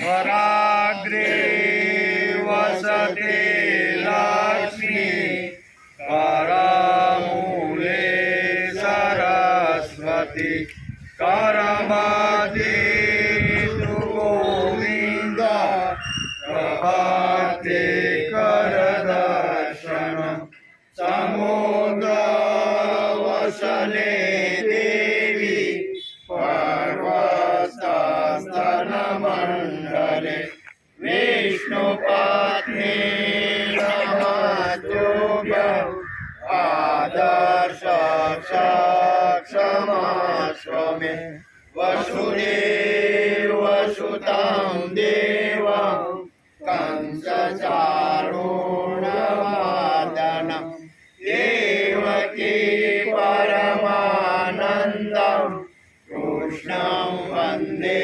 पराग्रे वसते लक्ष्मी करमूले सरस्वती करमति गोविंद प्रभाते करदर्शन समुद्र वसने देवी पर्वतस्तनमण्डले विष्णुपत्नी नमस्तुभ्यं आदर्श क्षमस्व मे वसुदेवसुतं देवं कंसचारूणमर्दनं देवकी परमानन्दं कृष्णं वन्दे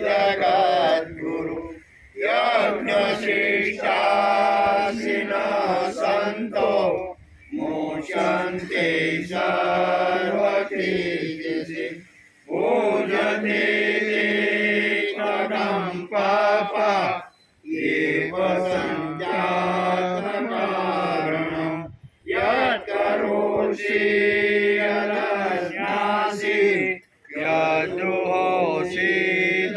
जगद्गुरु यज्ञशिष्टाशिनः सन्तो मुच्यन्ते सर्वकिल्बिषि पूजते कृतं पापा एव सञ्जातकारणं यत्करोषि यदज्ञासि यद्जुहोषि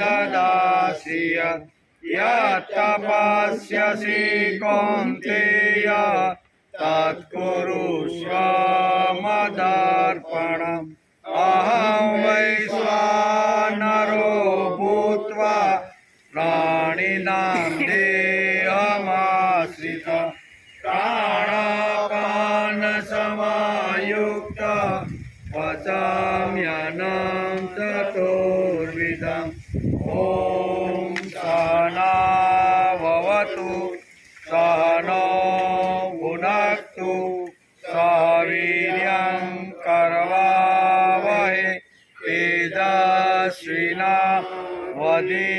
ददासि यत्तपस्यसि कौन्तेय तत्कुरुष्व मदर्पणम् अहं वैश्वानरो भूत्वा प्राणिनां देहमाश्रितः प्राणापानसमायुक्त पचाम्यन्नं चतुर्विधम् ॐ सहना भवतु सहनौ भुनक्तु सह वीर्यं करवावहै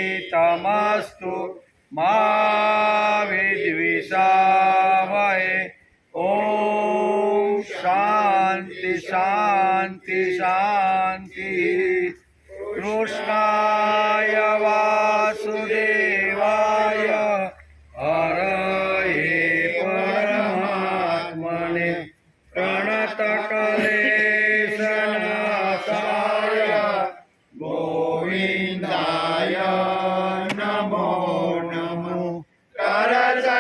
तेजस्विनावधीतमस्तु मा विद्विषावहै ॐ शान्ति शान्ति शान्ति कृष्णाय वासुदेवाय हरये परमात्मने प्रणतक्लेशनाशाय गोविन्दाय नमो नमो करचरणकृतं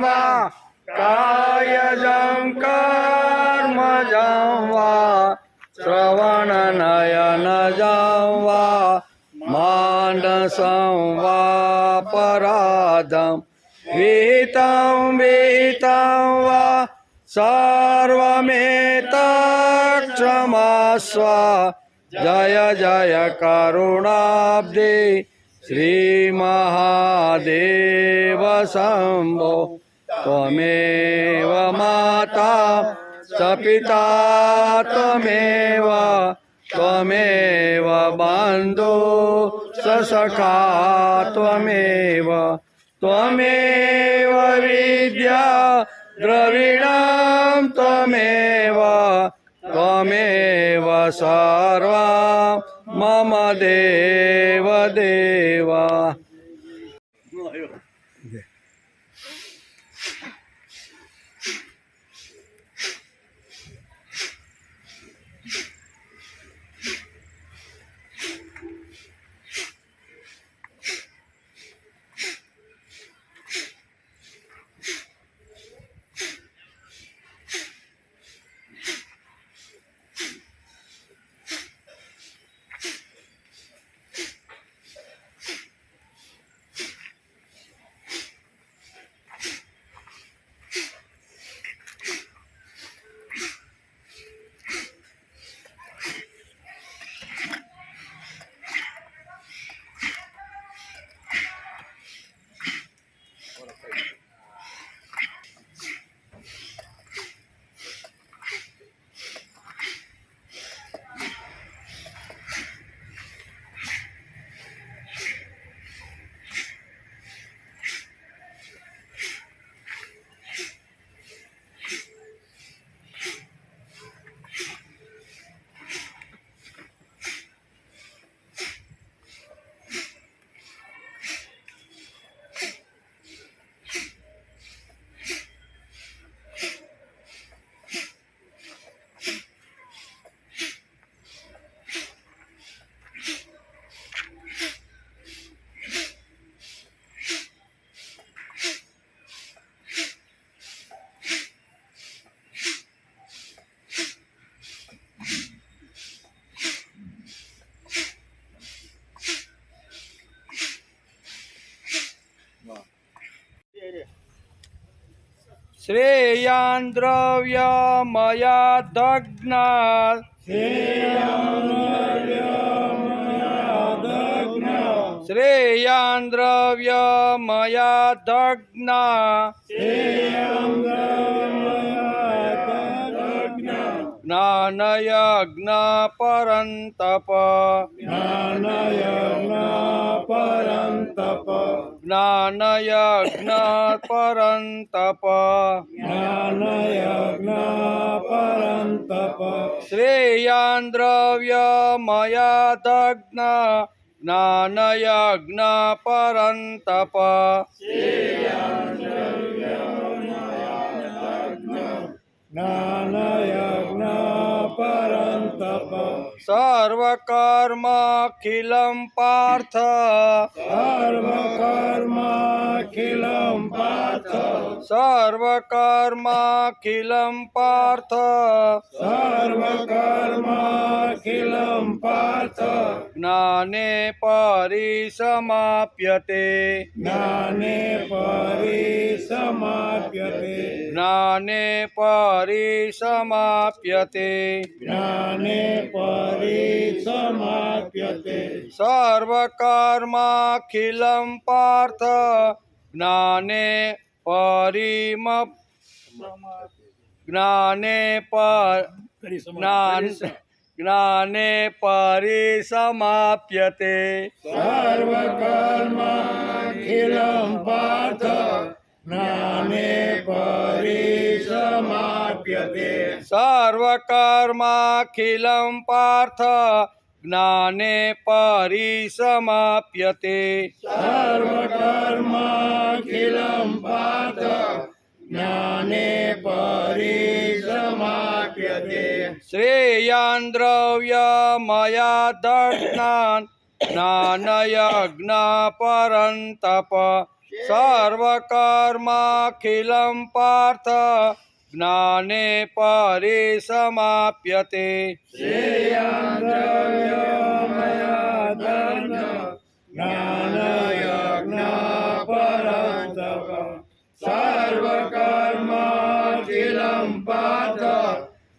वा कायजं कर्मजं वा श्रवणनयनजं वा मानसं वा पराधं विहितं वा सर्वमेतत्क्षमस्व जय जय करुणाब्धे श्रीमहादेव शम्भो त्वमेव माता च पिता त्वमेव बन्धु स सखा त्वमेव विद्या द्रविणं त्वमेव सर्वं मम देव देव। श्रेयान् द्रव्यमयादग्नात् श्रेयान् द्रव्यमयादग्नात् ज्ञानयज्ञ परन्तप ज्ञानयज्ञ परन्तप श्रेयान् द्रव्यमयादग्न ज्ञानयज्ञ परन्तप सर्वकर्माखिलं पार्थ सर्वकर्माखिलं पार्थ ज्ञाने परिसमाप्यते सर्वकर्माखिलं पार्थ ज्ञाने परिसमाप्यते सर्वकर्माखिलं पार्थ ज्ञाने परिसमाप्यते सर्वकर्माखिलं पार्थ ज्ञाने परिसमाप्यते सर्वकर्माखिलं पार्थ ज्ञाने परिसमाप्यते श्रेयान् द्रव्यमयादग्नान् ज्ञानयज्ञ परन्तप सर्वकर्माखिलं पार्थ ज्ञाने परिसमाप्यते श्रेयान् द्रव्यमयादग्न ज्ञानयज्ञ परन्तप सर्वकर्माखिलं पार्थ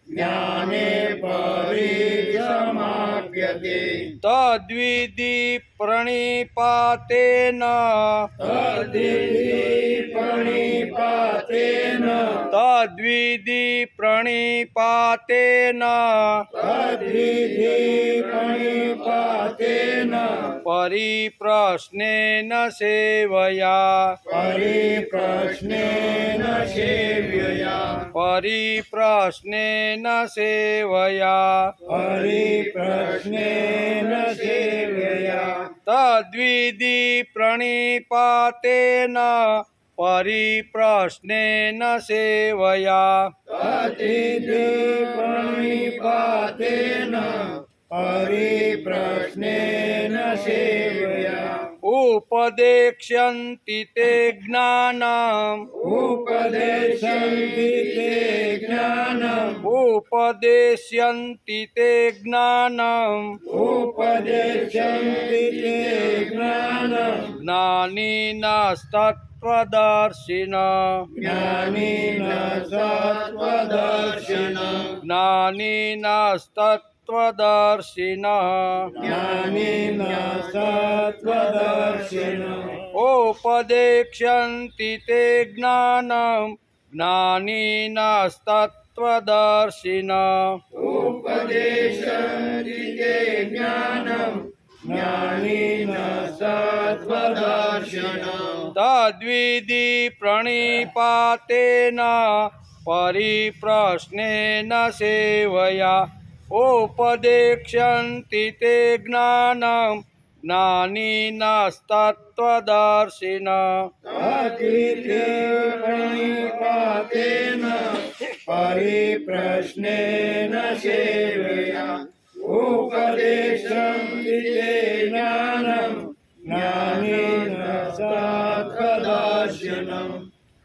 ज्ञाने परिसमाप्यते तद्विधि प्रणिपातेन परिप्रश्नेन सेवया तद्विधि प्रणिपातेन परिप्रश्नेन सेवया उपदेक्ष्यन्ति ते ज्ञानम् उपदेक्ष्यन्ति ते ज्ञानम् ज्ञानिनस्तत्त्वदर्शिनः तद्विधि प्रणिपातेन परिप्रश्नेन सेवया उपदेक्ष्यन्ति ते ज्ञानम् ज्ञानिनस्तत्त्वदर्शिनः परिप्रश्नेन सेवया उपदेशन्ति ते ज्ञानं ज्ञानेन सत्त्वदर्शिनम्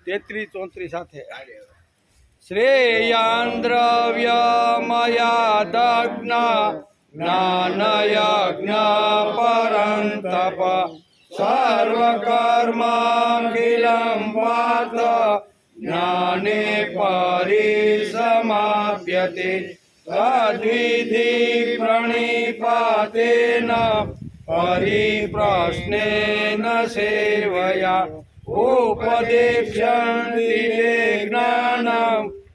33-34 સાથે શ્રેયાન દ્રવ્યમયાદગ્ન જ્ઞાનયજ્ઞ પરંતપ સર્વકર્માખિલં પાર્થ જ્ઞાને પરિસમાપ્યતે તદ્વિધિ પ્રણિપાતેન પરિપ્રશ્નેન સેવયા ઉપદેક્ષ્યન્તિ તે જ્ઞાનં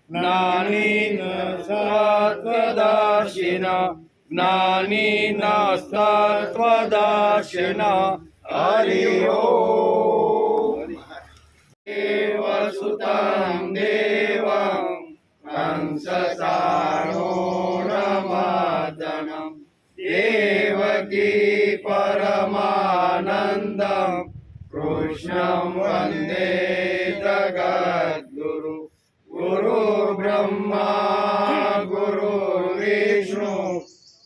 જ્ઞાનીન સત્વદર્શિન જ્ઞાનીન સત્વદર્શિન હરિ ઓમ દેવસુतं દેવં કંસચાણૂરમર્દનમ દેવકી પરમાનંદમ કૃષ્ણં વંદે જગદ્ગુરુ ગુરુર્બ્રહ્મા ગુરુર્વિષ્ણુ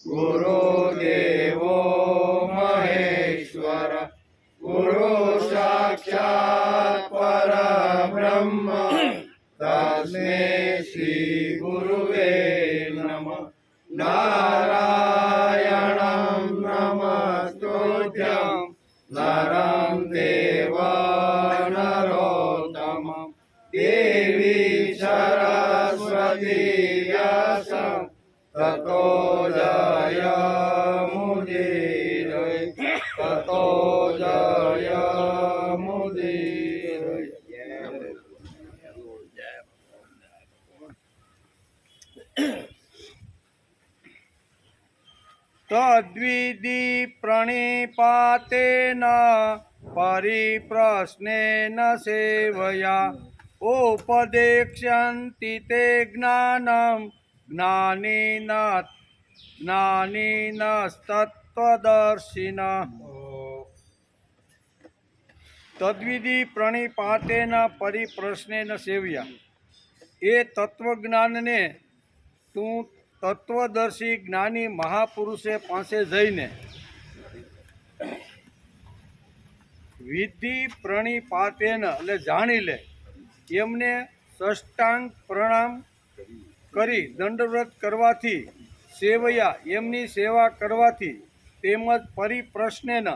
ગુરુદેવો મહેશ્વર ગુરુ સાક્ષાત પરબ્રહ્મ તસ્મૈ શ્રી ગુરુવે નમઃ નારાયણં નમસ્તુભ્યં નરં દેવ નરોત્તમં દેવી સરસ્વતી વ્યાસં તતો જયમુદીરય તતો જયમુદીરય. તદ્વિધિ પ્રણિપાતેન પરિપ્રશ્નેન સેવયા ઉપદેક્ષ્યન્તિ તે જ્ઞાનં જ્ઞાનીન તત્વદર્શિન. તદ્વિધિ પ્રણિપાતેન પરિપ્રશ્નેન સેવ્યા. એ તત્વજ્ઞાનને તું તત્વદર્શી જ્ઞાની મહાપુરુષે પાસે જઈને વિધિ પ્રણિપાતેન એટલે જાણી લે. એમને સાષ્ટાંગ પ્રણામ કરી દંડવ્રત કરવાથી સેવયા એમની સેવા કરવાથી તેમજ પરિપ્રશ્નેન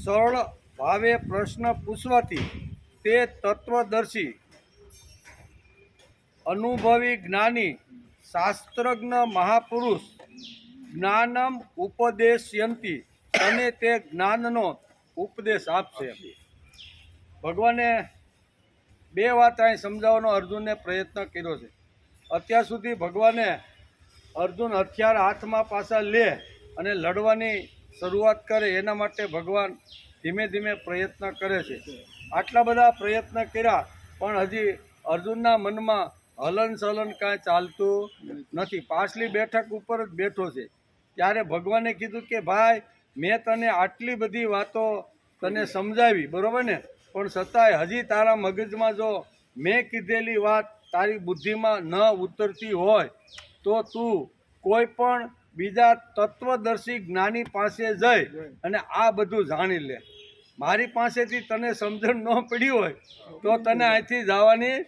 સરળ ભાવે પ્રશ્ન પૂછવાથી તે તત્વદર્શી અનુભવી જ્ઞાની શાસ્ત્રજ્ઞ મહાપુરુષ જ્ઞાનમ ઉપદેશયંતી અને તે જ્ઞાનનો ઉપદેશ આપશે. ભગવાને બે વાત અહીં સમજાવવાનો અર્જુનને પ્રયત્ન કર્યો છે. અત્યાર સુધી ભગવાને અર્જુન હથિયાર હાથમાં પાછા લે અને લડવાની શરૂઆત કરે એના માટે ભગવાન ધીમે ધીમે પ્રયત્ન કરે છે. આટલા બધા પ્રયત્ન કર્યા પણ હજી અર્જુનના મનમાં હલન ચલન કાંઈ ચાલતું નથી. પાછલી બેઠક ઉપર જ બેઠો છે. ત્યારે ભગવાને કીધું કે ભાઈ મેં તને આટલી બધી વાતો તને સમજાવી, બરાબર ને, પણ છતાંય હજી તારા મગજમાં જો મેં કીધેલી વાત તારી બુદ્ધિમાં ન ઉતરતી હોય તો તું કોઈ પણ બીજા તત્વદર્શી જ્ઞાની પાસે જઈ અને આ બધું જાણી લે. મારી પાસેથી તને સમજણ ન પડી હોય તો તને અહીંથી જવાની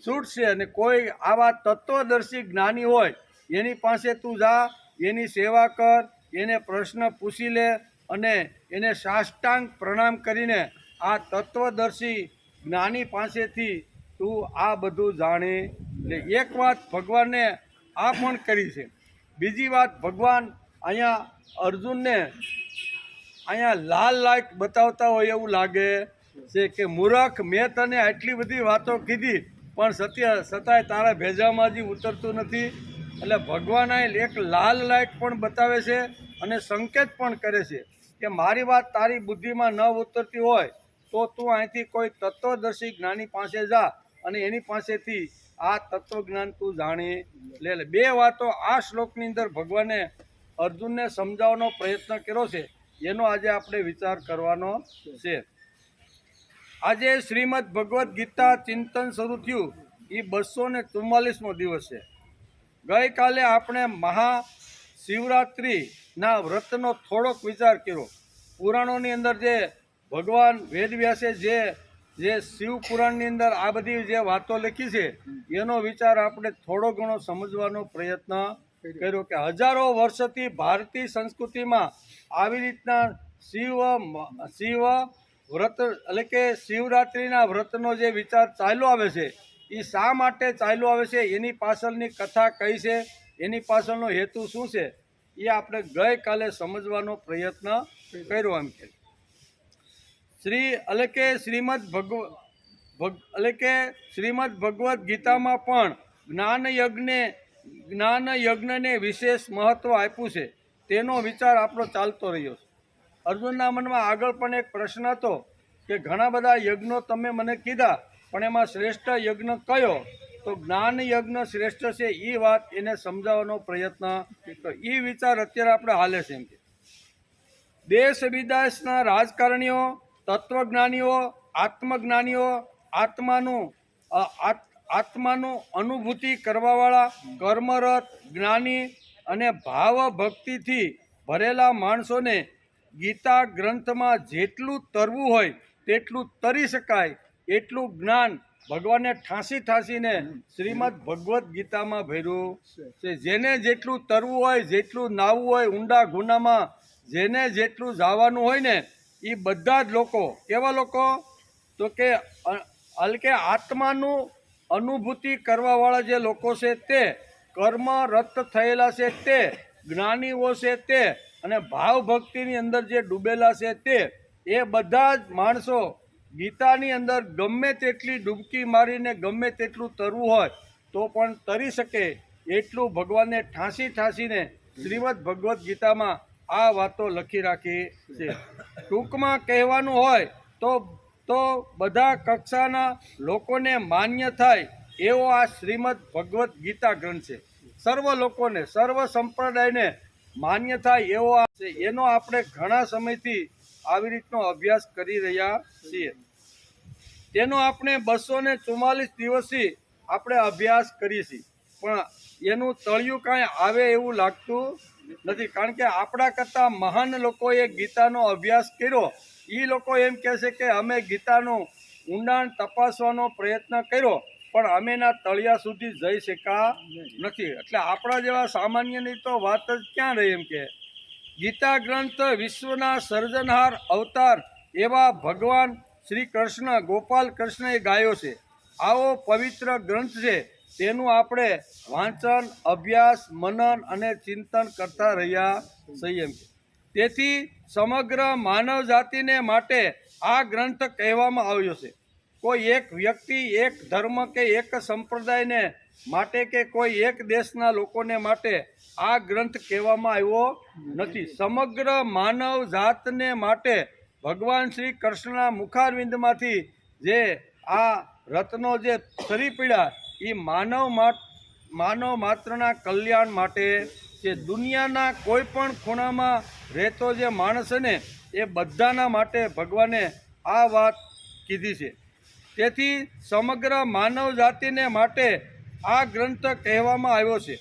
છૂટ છે. અને કોઈ આવા તત્વદર્શી જ્ઞાની હોય એની પાસે તું જા, એની સેવા કર, એને પ્રશ્ન પૂછી લે અને એને સાષ્ટાંગ પ્રણામ કરીને આ તત્વદર્શી જ્ઞાની પાસેથી તું આ બધું જાણી લે. એક વાત ભગવાને આ પણ કરી છે. બીજી વાત ભગવાન અહીંયા અર્જુનને અહીંયા લાલ લાઈટ બતાવતા હોય એવું લાગે છે કે મૂર્ખ, મેં તને આટલી બધી વાતો કીધી પણ છતાંય તારા ભેજામાં હજી ઉતરતું નથી. એટલે ભગવાન અહીં એક લાલ લાઈટ પણ બતાવે છે અને સંકેત પણ કરે છે કે મારી વાત તારી બુદ્ધિમાં ન ઉતરતી હોય તો તું અહીંથી કોઈ તત્વદર્શી જ્ઞાની પાસે જા અને એની પાસેથી આ તત્વજ્ઞાન તું જાણી લે. બે વાતો આ શ્લોકની અંદર ભગવાને અર્જુનને સમજાવવાનો પ્રયત્ન કર્યો છે. એનો આજે આપણે વિચાર કરવાનો છે. આજે શ્રીમદ ભગવદ્ ગીતા ચિંતન શરૂ થયું એ 244મો દિવસ છે. ગઈકાલે આપણે મહાશિવરાત્રિના વ્રતનો થોડોક વિચાર કર્યો. પુરાણોની અંદર જે ભગવાન વેદવ્યાસે જે શિવ પુરાણની અંદર આ બધી જે વાતો લખી છે એનો વિચાર આપણે થોડો ઘણો સમજવાનો પ્રયત્ન કર્યો કે હજારો વર્ષોથી ભારતીય સંસ્કૃતિમાં આવી રીતના શિવ વ્રત એટલે કે શિવરાત્રિના વ્રતનો જે વિચાર ચાલ્યો આવે છે એ શા માટે ચાલ્યું આવે છે, એની પાછળની કથા કઈ છે, એની પાછળનો હેતુ શું છે, એ આપણે ગઈકાલે સમજવાનો પ્રયત્ન કર્યો. એમ કે શ્રીમદ ભગવદ્ ગીતામાં પણ જ્ઞાન યજ્ઞને વિશેષ મહત્વ આપ્યું છે. તેનો વિચાર આપણો ચાલતો રહ્યો છે. અર્જુનના મનમાં આગળ પણ એક પ્રશ્ન હતો કે ઘણા બધા યજ્ઞો તમે મને કીધા, પણ એમાં શ્રેષ્ઠ યજ્ઞ કયો? તો જ્ઞાન યજ્ઞ શ્રેષ્ઠ છે. એ વાત એને સમજાવવાનો પ્રયત્ન કર્યો. એ વિચાર અત્યારે આપણે હાલે છે. એમ કે દેશ વિદેશના રાજકારણીઓ, તત્વજ્ઞાનીઓ, આત્મજ્ઞાનીઓ, આત્માનું અનુભૂતિ કરવાવાળા, કર્મરત, જ્ઞાની અને ભાવ ભક્તિથી ભરેલા માણસોને ગીતા ગ્રંથમાં જેટલું તરવું હોય તેટલું તરી શકાય એટલું જ્ઞાન ભગવાને ઠાંસીને શ્રીમદ ભગવદ્ ગીતામાં ભર્યું છે. જેને જેટલું તરવું હોય, જેટલું નાહવું હોય, ઊંડા ગુનામાં જેને જેટલું જવાનું હોય ને, એ બધા જ લોકો કેવા લોકો? તો કે આત્માનું અનુભૂતિ કરવાવાળા જે લોકો છે તે, કર્મ રત થયેલા છે તે, જ્ઞાનીઓ છે તે, અને ભાવ ભક્તિની અંદર જે ડૂબેલા છે તે, એ બધા જ માણસો ગીતાની અંદર ગમે તેટલી ડૂબકી મારીને ગમે તેટલું તરવું હોય તો પણ તરી શકે એટલું ભગવાને ઠાંસીને શ્રીમદ ભગવદ્ ગીતામાં આ વાતો લખી રાખી છે. ટૂંકમાં કહેવાનું હોય તો બધા કક્ષાના લોકોને માન્ય થાય એવો આ શ્રીમદ ભગવદ્ ગીતા ગ્રંથ છે. સર્વ લોકોને, સર્વ સંપ્રદાયને માન્ય થાય એવો આ છે. એનો આપણે ઘણા સમયથી આવી રીતનો અભ્યાસ કરી રહ્યા છીએ. તેનો આપણે 244 દિવસથી આપણે અભ્યાસ કરીએ છીએ, પણ એનું તળિયું કાંઈ આવે એવું લાગતું નથી. કારણ કે આપણા કરતાં મહાન લોકોએ ગીતાનો અભ્યાસ કર્યો. એ લોકો એમ કહે છે કે અમે ગીતાનું ઊંડાણ તપાસવાનો પ્રયત્ન કર્યો, પણ અમે એના તળિયા સુધી જઈ શક્યા નથી. એટલે આપણા જેવા સામાન્યની તો વાત જ ક્યાં રહી. એમ કે ગીતા ગ્રંથ વિશ્વના સર્જનહાર અવતાર એવા ભગવાન શ્રી કૃષ્ણ, ગોપાલ કૃષ્ણએ ગાયો છે. આવો પવિત્ર ગ્રંથ છે, તેનું આપણે વાંચન, અભ્યાસ, મનન અને ચિંતન કરતા રહ્યા છીએ. તેથી સમગ્ર માનવ જાતિને માટે આ ગ્રંથ કહેવામાં આવ્યો છે. કોઈ એક વ્યક્તિ, એક ધર્મ કે એક સંપ્રદાયને માટે કે કોઈ એક દેશના લોકોને માટે આ ગ્રંથ કહેવામાં આવ્યો નથી. સમગ્ર માનવ જાતને માટે ભગવાન શ્રી કૃષ્ણના મુખારવિંદમાંથી જે આ રત્નો જે સરી પડ્યા એ માનવ માત્રના કલ્યાણ માટે છે. દુનિયાના કોઈ પણ ખૂણામાં રહેતો જે માણસ છે ને, એ બધાના માટે ભગવાને આ વાત કીધી છે. તેથી સમગ્ર માનવ જાતિને માટે આ ગ્રંથ કહેવામાં આવ્યો છે.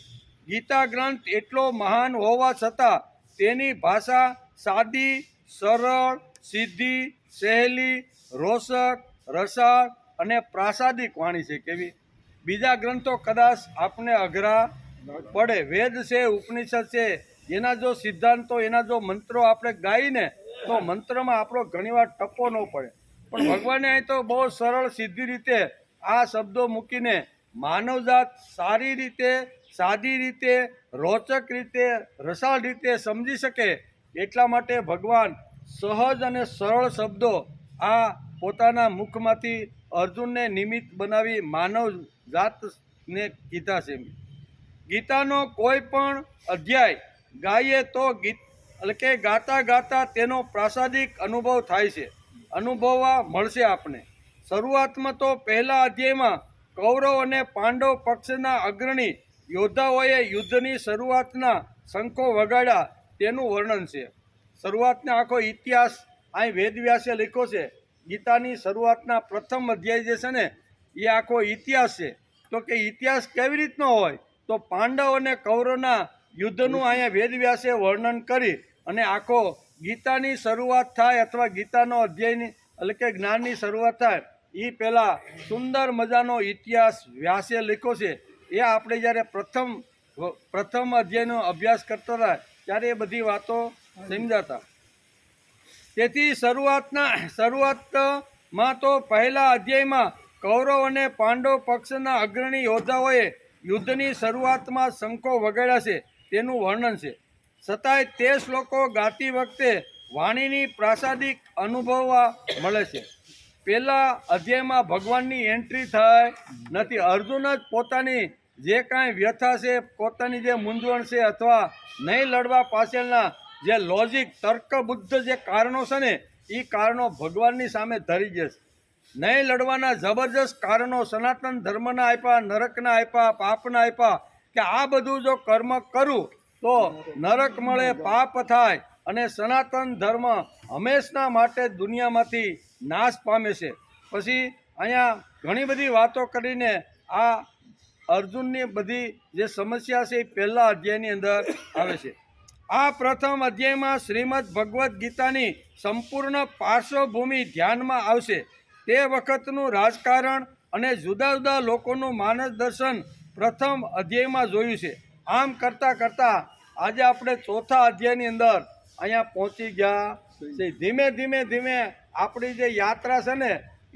ગીતા ગ્રંથ એટલો મહાન હોવા છતાં તેની ભાષા સાદી, સરળ, સીધી, સહેલી, રોષક, રસાળ અને પ્રાસાદિક વાણી છે. કેવી બીજા ગ્રંથો કદાચ આપને અઘરા પડે. વેદ છે, ઉપનિષદ છે, એના જો સિદ્ધાંતો, એના જો મંત્રો આપણે ગાઈને તો મંત્રમાં આપણો ઘણીવાર ટપ્પો ન પડે. પણ ભગવાને અહીં તો બહુ સરળ, સીધી રીતે આ શબ્દો મૂકીને માનવજાત સારી રીતે, સાદી રીતે, રોચક રીતે, રસાળ રીતે સમજી શકે એટલા માટે ભગવાન સહજ અને સરળ શબ્દો આ પોતાના મુખમાંથી અર્જુનને નિમિત્ત બનાવી માનવ જાતને કીધા છે. ગીતાનો કોઈ પણ અધ્યાય ગાઈએ તો ગાતા ગાતા તેનો પ્રાસાદિક અનુભવ થાય છે, અનુભવવા મળશે આપણે. શરૂઆતમાં તો પહેલા અધ્યાયમાં કૌરવ અને પાંડવ પક્ષના અગ્રણી યોદ્ધાઓએ યુદ્ધની શરૂઆતના શંખો વગાડ્યા તેનું વર્ણન છે. શરૂઆતનો આખો ઇતિહાસ અહીં વેદવ્યાસે લખ્યો છે. ગીતાની શરૂઆતના પ્રથમ અધ્યાય જે છે ને, એ આખો ઇતિહાસ છે. તો કે ઇતિહાસ કેવી રીતનો હોય? તો પાંડવ અને કૌરવના યુદ્ધનું અહીંયા વેદવ્યાસે વર્ણન કરી અને આખો ગીતાની શરૂઆત થાય અથવા ગીતાનો અધ્યાયની એટલે કે જ્ઞાનની શરૂઆત થાય એ પહેલાં સુંદર મજાનો ઇતિહાસ વ્યાસે લખ્યો છે. એ આપણે જ્યારે પ્રથમ અધ્યાયનો અભ્યાસ કરતા હતા ત્યારે એ બધી વાતો સમજાતા. તેથી શરૂઆતમાં તો પહેલા અધ્યાયમાં કૌરવ અને પાંડવ પક્ષના અગ્રણી યોદ્ધાઓએ યુદ્ધની શરૂઆતમાં શંખો વગાડ્યા છે તેનું વર્ણન છે. છતાંય તે શ્લોકો ગાતી વખતે વાણીની પ્રાસાદિક અનુભવવા મળે છે. પહેલા અધ્યાયમાં ભગવાનની એન્ટ્રી થઈ નથી. અર્જુન જ પોતાની જે કાંઈ વ્યથા છે, પોતાની જે મૂંઝવણ છે અથવા નહીં લડવા પાછળના જે લોજિક તર્કબુદ્ધ જે કારણો છે ને, એ કારણો ભગવાનની સામે ધરી જશે. નહીં લડવાના જબરજસ્ત કારણો સનાતન ધર્મના આપ્યા, નરકના આપ્યા, પાપના આપ્યા, કે આ બધું જો કર્મ કરું તો નરક મળે, પાપ થાય અને સનાતન ધર્મ હંમેશના માટે દુનિયામાંથી નાશ પામે છે. પછી અહીંયા ઘણી બધી વાતો કરીને આ અર્જુનની બધી જે સમસ્યા છે એ પહેલા અધ્યાયની અંદર આવે છે. આ પ્રથમ અધ્યાયમાં શ્રીમદ ભગવદ્ ગીતાની સંપૂર્ણ પાર્શ્વભૂમિ ધ્યાનમાં આવશે. તે વખતનું રાજકારણ અને જુદા જુદા લોકોનું માર્ગદર્શન પ્રથમ અધ્યાયમાં જોયું છે. આમ કરતાં કરતાં આજે આપણે ચોથા અધ્યાયની અંદર અહીંયા પહોંચી ગયા છે. ધીમે ધીમે ધીમે આપણી જે યાત્રા છે ને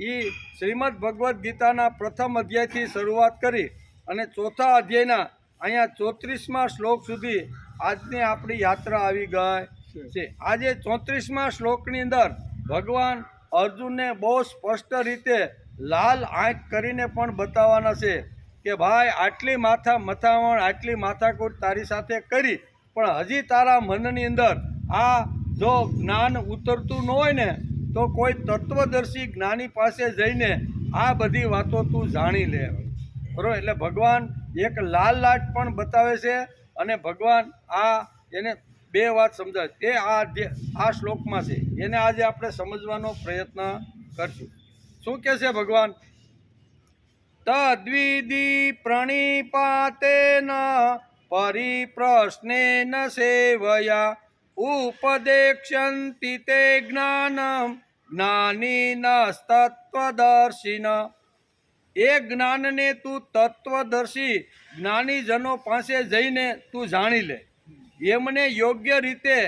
એ શ્રીમદ ભગવદ્ ગીતાના પ્રથમ અધ્યાયથી શરૂઆત કરી અને ચોથા અધ્યાયના અહીંયા 34મા શ્લોક સુધી આજની આપણી યાત્રા આવી ગઈ છે. આજે 34મા શ્લોકની અંદર ભગવાન અર્જુનને બહુ સ્પષ્ટ રીતે લાલ આંખ કરીને પણ બતાવવાના છે કે ભાઈ આટલી મથામણ આટલી માથાકૂટ તારી સાથે કરી, પણ હજી તારા મનની અંદર આ જો જ્ઞાન ઉતરતું ન હોય ને તો કોઈ તત્વદર્શી જ્ઞાની પાસે જઈને આ બધી વાતો તું જાણી લે. બરાબર? એટલે ભગવાન એક લાલ લાટ પણ બતાવે છે અને ભગવાન એને બે વાત સમજાવે તે આ શ્લોકમાં છે. એને આજે આપણે સમજવાનો પ્રયત્ન કરશું. શું કહે છે ભગવાન? તદ્વિધિ પ્રણિપાતેન પરિપ્રશ્નેન સેવયા ઉપદેક્ષ્યન્તિ તે જ્ઞાનમ જ્ઞાનીનસ્તત્વદર્શિન. એ જ્ઞાનને તું તત્વદર્શી જ્ઞાનીજનો પાસે જઈને તું જાણી લે. એમને યોગ્ય રીતે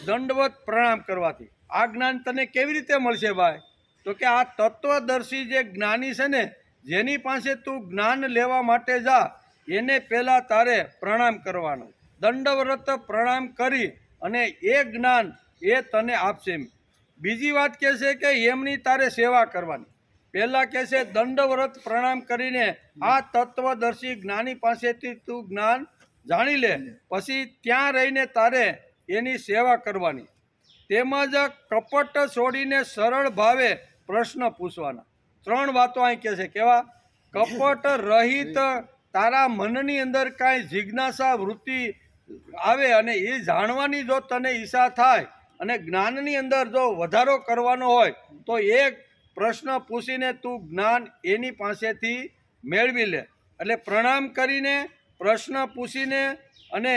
દંડવત પ્રણામ કરવાથી. આ જ્ઞાન તને કેવી રીતે મળશે ભાઈ? તો કે આ તત્વદર્શી જે જ્ઞાની છે ને, જેની પાસે તું જ્ઞાન લેવા માટે જા, એને પહેલાં તારે પ્રણામ કરવાનો. દંડવ્રત પ્રણામ કરી અને એ જ્ઞાન એ તને આપશે. બીજી વાત કહે છે કે એમની તારે સેવા કરવાની. પહેલાં કહે છે દંડવ્રત પ્રણામ કરીને આ તત્વદર્શી જ્ઞાની પાસેથી તું જ્ઞાન જાણી લે, પછી ત્યાં રહીને તારે એની સેવા કરવાની. તેમજ કપટ છોડીને સરળ ભાવે પ્રશ્ન પૂછવાના. 3 વાતો અહીં કહે છે. કેવા? કપટ રહિત તારા મનની અંદર કાંઈ જિજ્ઞાસા વૃત્તિ આવે અને એ જાણવાની જો તને ઈચ્છા થાય અને જ્ઞાનની અંદર જો વધારો કરવાનો હોય તો એક પ્રશ્ન પૂછીને તું જ્ઞાન એની પાસેથી મેળવી લે. એટલે પ્રણામ કરીને, પ્રશ્ન પૂછીને અને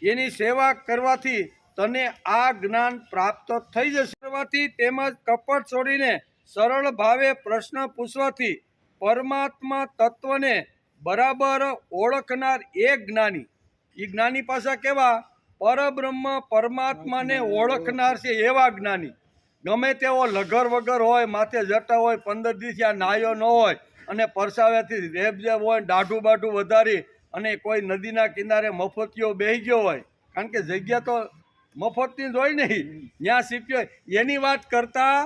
એની સેવા કરવાથી તને આ જ્ઞાન પ્રાપ્ત થઈ જશે. કરવાથી તેમજ કપટ છોડીને સરળ ભાવે પ્રશ્ન પૂછવાથી પરમાત્મા તત્વને બરાબર ઓળખનાર એક જ્ઞાની. એ જ્ઞાની પાસે કેવા? પરબ્રહ્મ પરમાત્માને ઓળખનાર છે એવા જ્ઞાની. ગમે તેવો લગર વગર હોય, માથે જટા હોય, 15 દિવસ આ નાયો ન હોય અને પરસાવેથી રેબજેબ હોય, દાઢું બાઢું વધારી અને કોઈ નદીના કિનારે મફતિયો બેસી ગયો હોય, કારણ કે જગ્યા તો મફતની જ હોય નહીં, ત્યાં શીખ્યો, એની વાત કરતા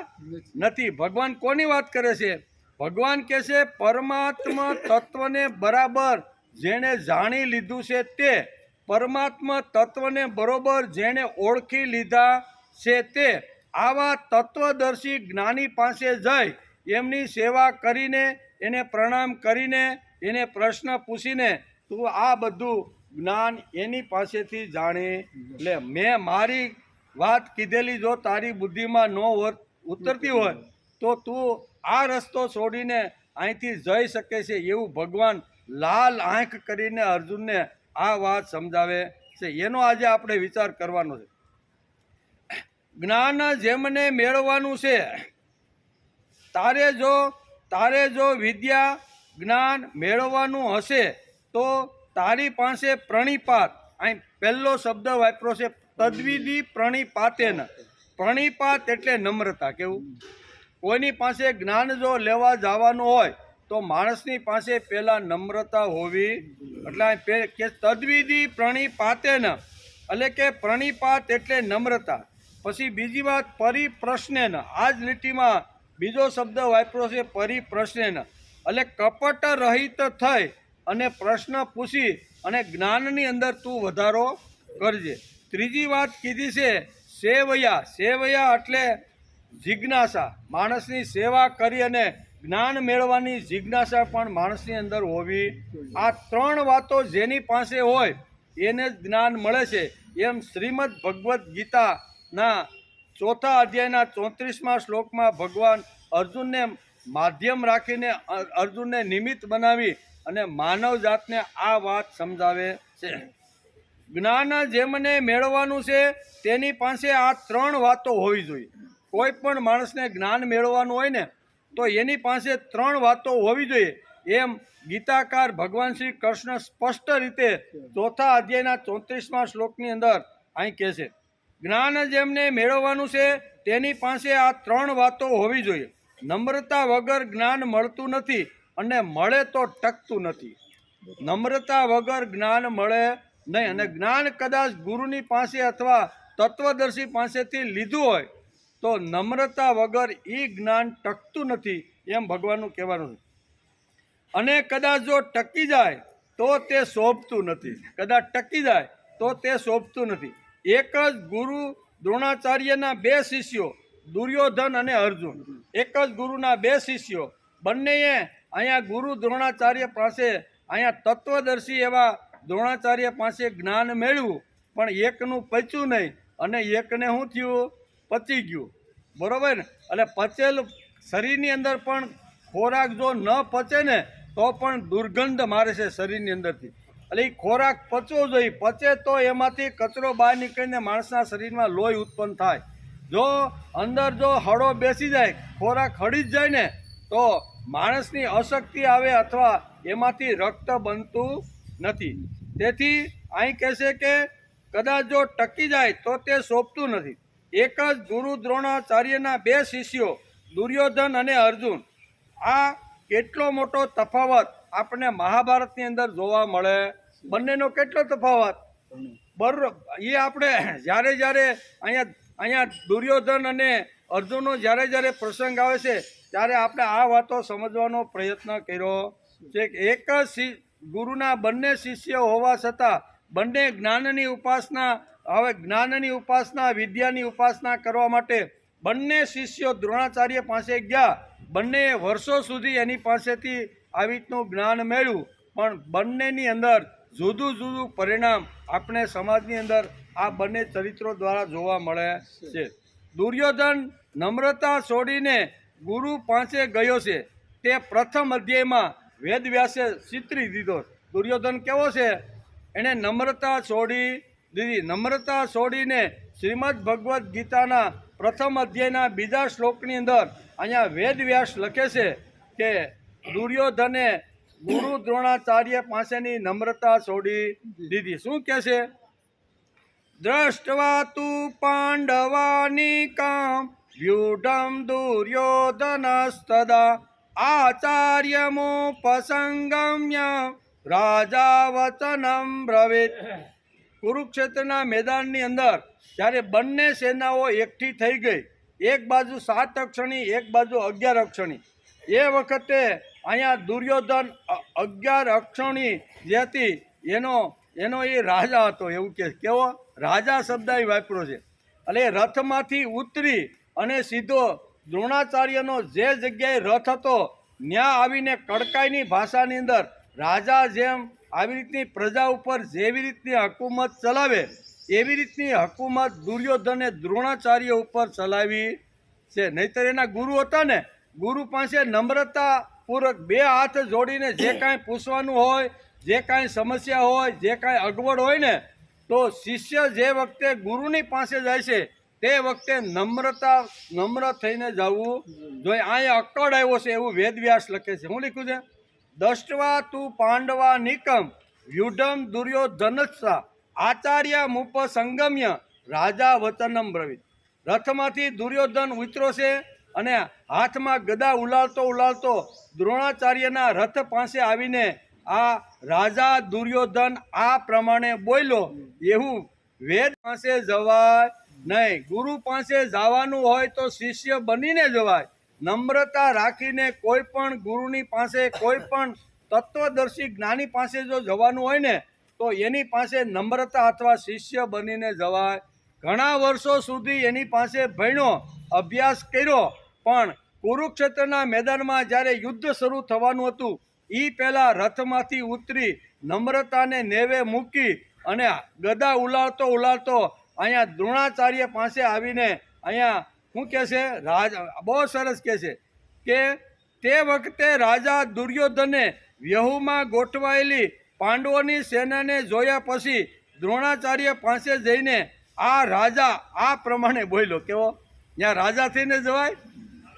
નથી. ભગવાન કોની વાત કરે છે? ભગવાન કહે છે પરમાત્મા તત્વને બરાબર જેણે જાણી લીધું છે તે, પરમાત્મા તત્વને બરોબર જેણે ઓળખી લીધા છે તે, આવા તત્વદર્શી જ્ઞાની પાસે જઈ એમની સેવા કરીને, એને પ્રણામ કરીને, એને પ્રશ્ન પૂછીને તું આ બધું જ્ઞાન એની પાસેથી જાણી લે. મેં મારી વાત કીધેલી જો તારી બુદ્ધિમાં ન ઉતરતી હોય તો તું આ રસ્તો છોડીને અહીંથી જઈ શકે છે. એવું ભગવાન લાલ આંખ કરીને અર્જુનને આ વાત સમજાવે છે. એનો આજે આપણે વિચાર કરવાનો છે. જ્ઞાન જેમને મેળવવાનું છે, તારે જો વિદ્યા જ્ઞાન મેળવવાનું હશે તો તારી પાસે પ્રણિપાત, અહીં પહેલો શબ્દ વાપરો છે તદ્વિધિ પ્રણિપાતેન. પ્રણિપાત એટલે નમ્રતા. કેવું? કોઈની પાસે જ્ઞાન જો લેવા જવાનું હોય તો માણસની પાસે પહેલાં નમ્રતા હોવી, એટલે કે તદ્વિધિ પ્રણિપાતેન, એટલે કે પ્રણિપાત એટલે નમ્રતા. પછી બીજી વાત પરિપ્રશ્નેન, આ જ લીટીમાં બીજો શબ્દ વાપર્યો છે પરિપ્રશ્નેન, એટલે કપટ રહિત થઈ અને પ્રશ્ન પૂછી અને જ્ઞાનની અંદર તું વધારો કરજે. ત્રીજી વાત કીધી છે સેવયા. સેવયા એટલે જિજ્ઞાસા, માણસની સેવા કરી અને જ્ઞાન મેળવવાની જિજ્ઞાસા પણ માણસની અંદર હોવી. આ ત્રણ વાતો જેની પાસે હોય એને જ જ્ઞાન મળે છે. એમ શ્રીમદ ભગવદ્ ગીતાના 4થા અધ્યાયના 34મા શ્લોકમાં ભગવાન અર્જુનને માધ્યમ રાખીને, અર્જુનને નિમિત્ત બનાવી અને માનવ જાતને આ વાત સમજાવે છે. જ્ઞાન જેમને મેળવવાનું છે તેની પાસે આ ત્રણ વાતો હોવી જોઈએ. કોઈ પણ માણસને જ્ઞાન મેળવવાનું હોય ને તો એની પાસે ત્રણ વાતો હોવી જોઈએ. એમ ગીતાકાર ભગવાન શ્રી કૃષ્ણ સ્પષ્ટ રીતે 4થા અધ્યાયના 34મા શ્લોકની અંદર અહીં કહે છે, જ્ઞાન જેમને મેળવવાનું છે તેની પાસે આ ત્રણ વાતો હોવી જોઈએ. નમ્રતા વગર જ્ઞાન મળતું નથી અને મળે તો ટકતું નથી. નમ્રતા વગર જ્ઞાન મળે નહીં, અને જ્ઞાન કદાચ ગુરુની પાસે અથવા તત્વદર્શી પાસેથી લીધું હોય તો નમ્રતા વગર એ જ્ઞાન ટકતું નથી, એમ ભગવાનનું કહેવાનું છે. અને કદાચ જો ટકી જાય તો તે શોભતું નથી. કદાચ ટકી જાય તો તે શોભતું નથી. એક જ ગુરુ દ્રોણાચાર્યના 2 શિષ્યો દુર્યોધન અને અર્જુન, એક જ ગુરુના 2 શિષ્યો, બંનેએ અહીંયા ગુરુ દ્રોણાચાર્ય પાસે, અહીંયા તત્વદર્શી એવા દ્રોણાચાર્ય પાસે જ્ઞાન મેળવ્યું, પણ એકનું પચ્યું નહીં અને એકને શું થયું, પચી ગયું. બરાબર ને? એટલે પચેલ શરીરની અંદર પણ ખોરાક જો ન પચે ને તો પણ દુર્ગંધ મારે છે શરીરની અંદરથી. એટલે એ ખોરાક પચવો જોઈએ. પચે તો એમાંથી કચરો બહાર નીકળીને માણસના શરીરમાં લોહી ઉત્પન્ન થાય. જો અંદર જો હળો બેસી જાય, ખોરાક હળી જ જાય ને તો માણસની અશક્તિ આવે અથવા એમાંથી રક્ત બનતું નથી. તેથી અહીં કહેશે કે કદાચ જો ટકી જાય તો તે શોભતું નથી. એક જ ગુરુ દ્રોણાચાર્યના 2 શિષ્યો દુર્યોધન અને અર્જુન, આ કેટલો મોટો તફાવત આપણને મહાભારતની અંદર જોવા મળે. બંનેનો કેટલો તફાવત બરોબર. એ આપણે જ્યારે અહીંયા દુર્યોધન અને અર્જુનનો જ્યારે પ્રસંગ આવે છે ત્યારે આપણે આ વાતો સમજવાનો પ્રયત્ન કર્યો છે કે એક જ ગુરુના બંને શિષ્ય હોવા છતાં બંને જ્ઞાનની ઉપાસના વિદ્યાની ઉપાસના કરવા માટે બંને શિષ્યો દ્રોણાચાર્ય પાસે ગયા. બંને વર્ષો સુધી એની પાસેથી આવી રીતનું જ્ઞાન મેળવ્યું, પણ બંનેની અંદર જુદું જુદું પરિણામ આપણે સમાજની અંદર આ બંને ચરિત્રો દ્વારા જોવા મળે છે. દુર્યોધન નમ્રતા છોડીને ગુરુ પાસે ગયો છે. તે પ્રથમ અધ્યાયમાં વેદવ્યાસે ચિતરી દીધો. દુર્યોધન કેવો છે? એણે નમ્રતા છોડી દીધી. નમ્રતા છોડીને શ્રીમદ ભગવદ્ ગીતાના પ્રથમ અધ્યાયના 2જા શ્લોકની અંદર અહીંયા વેદવ્યાસ લખે છે કે દુર્યોધને ગુરુ દ્રોણાચાર્ય પાસેની નમ્રતા છોડી દીધી. શું કહે છે? દ્રષ્ટવા તું પાંડવાનિકામ વ્યુઢમ દુર્યોધનસ્તદા આચાર્યમોપસંગમ્ય રાજા વચનમ બ્રવીત. કુરુક્ષેત્રના મેદાનની અંદર જ્યારે બંને સેનાઓ એકઠી થઈ ગઈ, એક બાજુ 7 અક્ષણી, એક બાજુ 11 અક્ષણી, એ વખતે અહીંયા દુર્યોધન 11 અક્ષણી જે હતી એનો એ રાજા હતો. એવું કે કેવો રાજા શબ્દ એ વાપર્યો છે. એટલે રથમાંથી ઉતરી અને સીધો દ્રોણાચાર્યનો જે જગ્યાએ રથ હતો ત્યાં આવીને કડકાઈની ભાષાની અંદર રાજા જેમ આવી રીતની પ્રજા ઉપર જેવી રીતની હકુમત ચલાવે એવી રીતની હકુમત દુર્યોધને દ્રોણાચાર્ય ઉપર ચલાવી છે. નહીંતર એના ગુરુ હતા ને, ગુરુ પાસે નમ્રતાપૂર્વક 2 હાથ જોડીને જે કાંઈ પૂછવાનું હોય, જે કાંઈ સમસ્યા હોય, જે કાંઈ અગવડ હોય ને તો શિષ્ય જે વખતે ગુરુની પાસે જાય છે તે વખતે નમ્ર થઈને જવું જોઈએ. અહીંયા અક્કડ આવ્યો છે એવું વેદવ્યાસ લખે છે. શું લખ્યું છે? દષ્ટવા તું પાંડવા નિકમ વ્યુઢમ દુર્યોધનસ્સા આચાર્ય મુપસંગમ્ય રાજા વચનમ બ્રવીત. રથમાંથી દુર્યોધન ઉતરો છે અને હાથમાં ગદા ઉલાળતો ઉલાળતો દ્રોણાચાર્યના રથ પાસે આવીને આ રાજા દુર્યોધન આ પ્રમાણે બોલ્યો, એવું વેદ પાસે જવાય નહીં. ગુરુ પાસે જવાનું હોય તો શિષ્ય બનીને જવાય. નમ્રતા રાખીને કોઈ પણ ગુરુની પાસે, કોઈ પણ તત્વદર્શી જ્ઞાની પાસે જો જવાનું હોય ને તો એની પાસે નમ્રતા અથવા શિષ્ય બનીને જવાય. ઘણા વર્ષો સુધી એની પાસે ભણ્યો, અભ્યાસ કર્યો, પણ કુરુક્ષેત્રના મેદાનમાં જ્યારે યુદ્ધ શરૂ થવાનું હતું એ પહેલાં રથમાંથી ઉતરી નમ્રતાને નેવે મૂકી અને ગદા ઉલાળતો ઉલાળતો અહીંયા દ્રોણાચાર્ય પાસે આવીને અહીંયા શું કહે છે, બહુ સરસ કહે છે કે તે વખતે રાજા દુર્યોધને વ્યૂહમાં ગોઠવાયેલી પાંડવોની સેનાને જોયા પછી દ્રોણાચાર્ય પાસે જઈને આ રાજા આ પ્રમાણે બોલ્યો. કેવો? ત્યાં રાજા થઈને જવાય?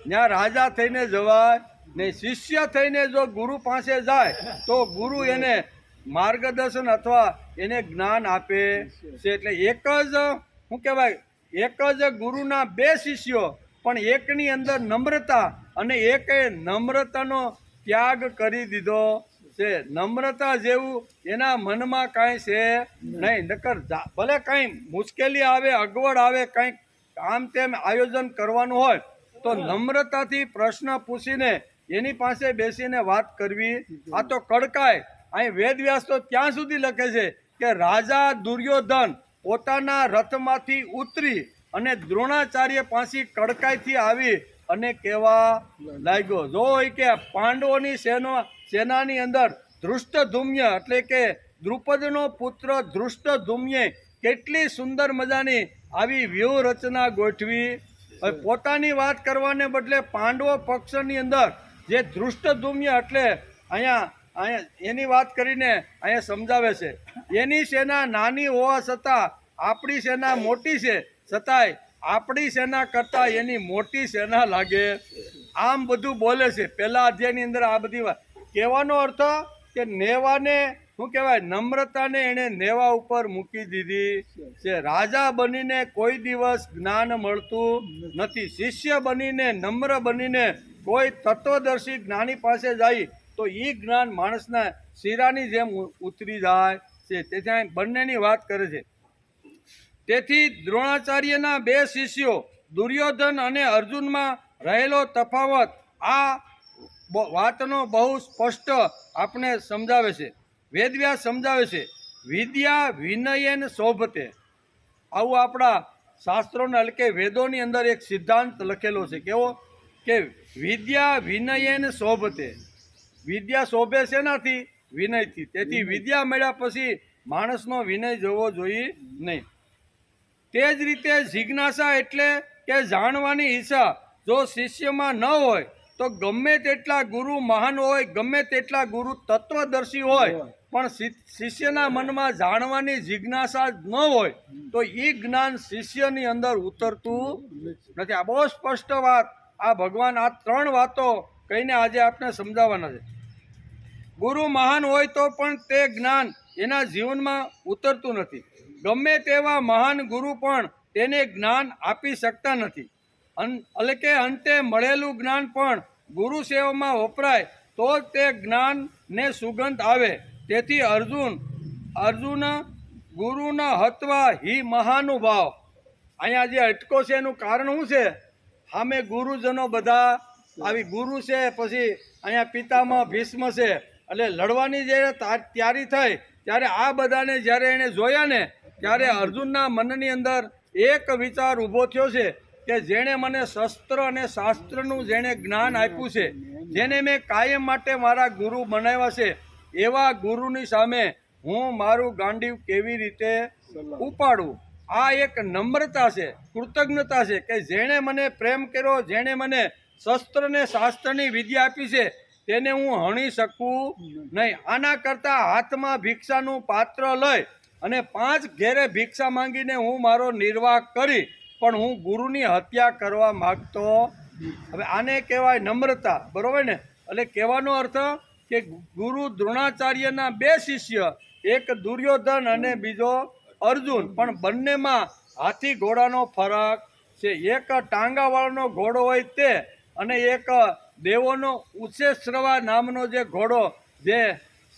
ત્યાં રાજા થઈને જવાય નહીં. શિષ્ય થઈને જો ગુરુ પાસે જાય તો ગુરુ એને માર્ગદર્શન અથવા એને જ્ઞાન આપે છે. એટલે એક જ શું કહેવાય, એક જ ગુરુના બે શિષ્યો, પણ એકની અંદર નમ્રતા અને એકે નમ્રતાનો ત્યાગ કરી દીધો છે. નમ્રતા જેવું એના મનમાં કાંઈ છે નહીં. નકર ભલે કાંઈ મુશ્કેલી આવે, અગવડ આવે, કંઈક આમ તેમ આયોજન કરવાનું હોય તો નમ્રતાથી પ્રશ્ન પૂછીને એની પાસે બેસીને વાત કરવી. આ તો કડકાય. અહીં વેદવ્યાસ તો ત્યાં સુધી લખે છે કે રાજા દુર્યોધન પોતાના રથમાંથી ઉતરી અને દ્રોણાચાર્ય પાસે કડકાઈથી આવી અને કહેવા લાગ્યો, જો કે પાંડવોની સેનાની અંદર ધૃષ્ટધુમ્ય એટલે કે દ્રુપદનો પુત્ર ધૃષ્ટધુમ્યે કેટલી સુંદર મજાની આવી વ્યૂહ રચના ગોઠવી. પોતાની વાત કરવાને બદલે પાંડવો પક્ષની અંદર જે ધૃષ્ટધુમ્ય એટલે અહીંયા એની વાત કરીને અહીંયા સમજાવે છે. એની સેના નાની હોવા છતાં આપણી સેના મોટી છે, છતાંય આપણી સેના કરતાં એની મોટી સેના લાગે. આમ બધું બોલે છે. પહેલા અધ્યાયની અંદર આ બધી વાત કહેવાનો અર્થ કે નેવાને શું કહેવાય, નમ્રતાને એણે નેવા ઉપર મૂકી દીધી છે. રાજા બનીને કોઈ દિવસ જ્ઞાન મળતું નથી. શિષ્ય બનીને, નમ્ર બનીને કોઈ તત્વદર્શી જ્ઞાની પાસે જાય તો એ જ્ઞાન માણસના શીરાની જેમ ઉતરી જાય છે. તેથી અહીં બંનેની વાત કરે છે. તેથી દ્રોણાચાર્યના બે શિષ્યો દુર્યોધન અને અર્જુનમાં રહેલો તફાવત આ વાતનો બહુ સ્પષ્ટ આપણે સમજાવે છે. વેદવ્યાસ સમજાવે છે, વિદ્યા વિનયેન શોભતે. આવું આપણા શાસ્ત્રોના એટલે કે વેદોની અંદર એક સિદ્ધાંત લખેલો છે. કેવો? કે વિદ્યા વિનયેન શોભતે. વિદ્યા શોભે શેનાથી? વિનયથી. તેથી વિદ્યા મળ્યા પછી માણસનો વિનય જોવો જોઈએ નહીં. તે જ રીતે જિજ્ઞાસા એટલે કે જાણવાની ઈચ્છા જો શિષ્યમાં ન હોય તો ગમે તેટલા ગુરુ મહાન હોય, ગમે તેટલા ગુરુ તત્વદર્શી હોય, પણ શિષ્યના મનમાં જાણવાની જિજ્ઞાસા ન હોય તો એ જ્ઞાન શિષ્યની અંદર ઉતરતું નથી. આ બહુ સ્પષ્ટ વાત આ ભગવાન આ ત્રણ વાતો કહીને આજે આપણે સમજાવવાના છે. ગુરુ મહાન હોય તો પણ તે જ્ઞાન એના જીવનમાં ઉતરતું નથી. ગમે તેવા મહાન ગુરુ પણ તેને જ્ઞાન આપી શકતા નથી. એટલે કે અંતે મળેલું જ્ઞાન પણ ગુરુ સેવામાં વપરાય તો તે જ્ઞાનને સુગંધ આવે. તેથી અર્જુન ગુરુના હત્વા હિ મહાનુભાવ. અહીંયા જે અટકો છે એનું કારણ શું છે? સામે ગુરુજનો બધા આવી ગુરુ છે, પછી અહીંયા પિતામહ ભીષ્મ છે, એટલે લડવાની જ્યારે તૈયારી થઈ ત્યારે આ બધાને જ્યારે એણે જોયા ને ત્યારે અર્જુનના મનની અંદર એક વિચાર ઊભો થયો છે કે જેણે મને શસ્ત્ર અને શાસ્ત્રનું જેણે જ્ઞાન આપ્યું છે, જેને મેં કાયમ માટે મારા ગુરુ બનાવ્યા છે, એવા ગુરુની સામે હું મારું ગાંડીવ કેવી રીતે ઉપાડું? આ એક નમ્રતા છે, કૃતજ્ઞતા છે કે જેણે મને પ્રેમ કર્યો, જેણે મને શસ્ત્ર ને શાસ્ત્રની વિદ્યા આપી છે તેને હું હણી શકું નહીં. આના કરતાં હાથમાં ભિક્ષાનું પાત્ર લઈ અને 5 ઘેરે ભિક્ષા માંગીને હું મારો નિર્વાહ કરી, પણ હું ગુરુની હત્યા કરવા માગતો. હવે આને કહેવાય નમ્રતા, બરોબર ને? એટલે કહેવાનો અર્થ કે ગુરુ દ્રોણાચાર્યના 2 શિષ્ય, એક દુર્યોધન અને બીજો અર્જુન, પણ બંનેમાં હાથી ઘોડાનો ફરક છે. એક ટાંગાવાળાનો ઘોડો હોય તે અને એક દેવોનો ઉચ્છેશ્રવા નામનો જે ઘોડો જે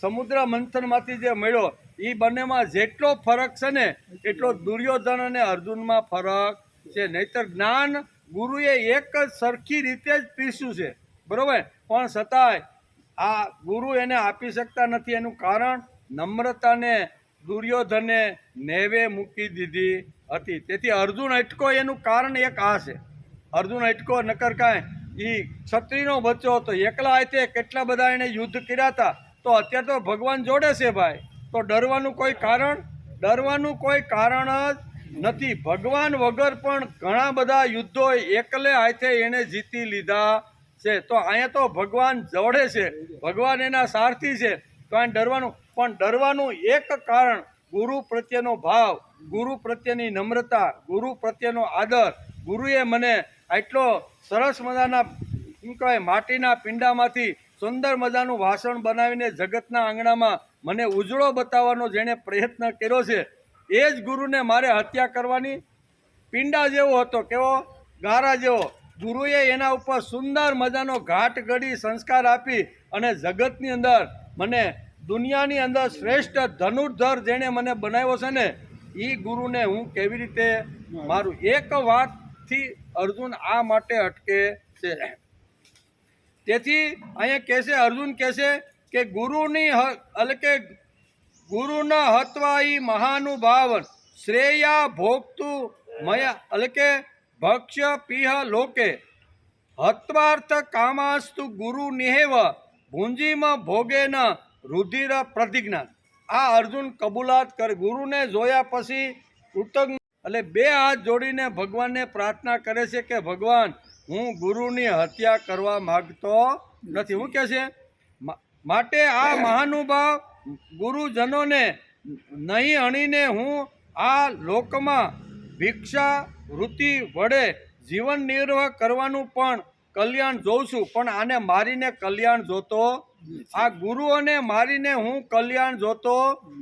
સમુદ્ર મંથનમાંથી જે મળ્યો, એ બંનેમાં જેટલો ફરક છે ને એટલો દુર્યોધન અને અર્જુનમાં ફરક છે. નહીતર જ્ઞાન ગુરુએ એક જ સરખી રીતે જ પીસ્યું છે, બરોબર, પણ છતાંય આ ગુરુ એને આપી શકતા નથી. એનું કારણ નમ્રતાને દુર્યોધને નેવે મૂકી દીધી હતી. તેથી અર્જુન અટકો એનું કારણ એક આ છે. અર્જુન અટકો નકર કાંઈ એ ક્ષત્રિયનો બચ્ચો હતો, એકલા હાથે કેટલા બધા એને યુદ્ધ કર્યા હતા. તો અત્યારે તો ભગવાન જોડે છે ભાઈ, તો ડરવાનું કોઈ કારણ? ડરવાનું કોઈ કારણ જ નથી. ભગવાન વગર પણ ઘણા બધા યુદ્ધો એકલે હાથે એણે જીતી લીધા છે. તો અહીંયા તો ભગવાન જોડે છે, ભગવાન એના સારથી છે, તો અહીં ડરવાનું. પણ ડરવાનું એક કારણ ગુરુ પ્રત્યેનો ભાવ, ગુરુ પ્રત્યેની નમ્રતા, ગુરુ પ્રત્યેનો આદર. ગુરુએ મને આટલો સરસ મજાના શું કહેવાય માટીના પિંડામાંથી સુંદર મજાનું વાસણ બનાવીને જગતના આંગણામાં મને ઉજળો બતાવવાનો જેણે પ્રયત્ન કર્યો છે, એ જ ગુરુને મારે હત્યા કરવાની? પિંડા જેવો હતો, કેવો? ગારા જેવો. ગુરુએ એના ઉપર સુંદર મજાનો ઘાટ ઘડી સંસ્કાર આપી અને જગતની અંદર મને દુનિયાની અંદર શ્રેષ્ઠ ધનુર્ધર જેણે મને બનાવ્યો છે ને, એ ગુરુને હું કેવી રીતે મારું? એક વાતથી અર્જુન આ માટે અટકે છે. તેથી અહીંયા કહેશે, અર્જુન કહેશે કે ગુરુની એટલે કે ગુરુના હત્વાઈ મહાનુભાવન શ્રેયા ભોગતું મયા એટલે કે ભક્ષ્ય પીહ લોકે હત્વાર્થ કામાસ્તુ ગુરુ નિહેવ ભુંજીમાં ભોગે ન રુધિર પ્રતિજ્ઞા. આ અર્જુન કબૂલાત કરે. ગુરુને જોયા પછી કૃતજ્ઞ એટલે બે હાથ જોડીને ભગવાનને પ્રાર્થના કરે છે કે ભગવાન, હું ગુરુની હત્યા કરવા માગતો નથી. હું કહે છે માટે આ મહાનુભાવ ગુરુજનોને નહીં હણીને હું આ લોકમાં ભિક્ષા વૃત્તિ વડે જીવન નિર્વાહ કરવાનું પણ કલ્યાણ જોઉં છું, પણ આને મારીને કલ્યાણ જોતો, આ ગુરુઓને મારીને હું કલ્યાણ જોતો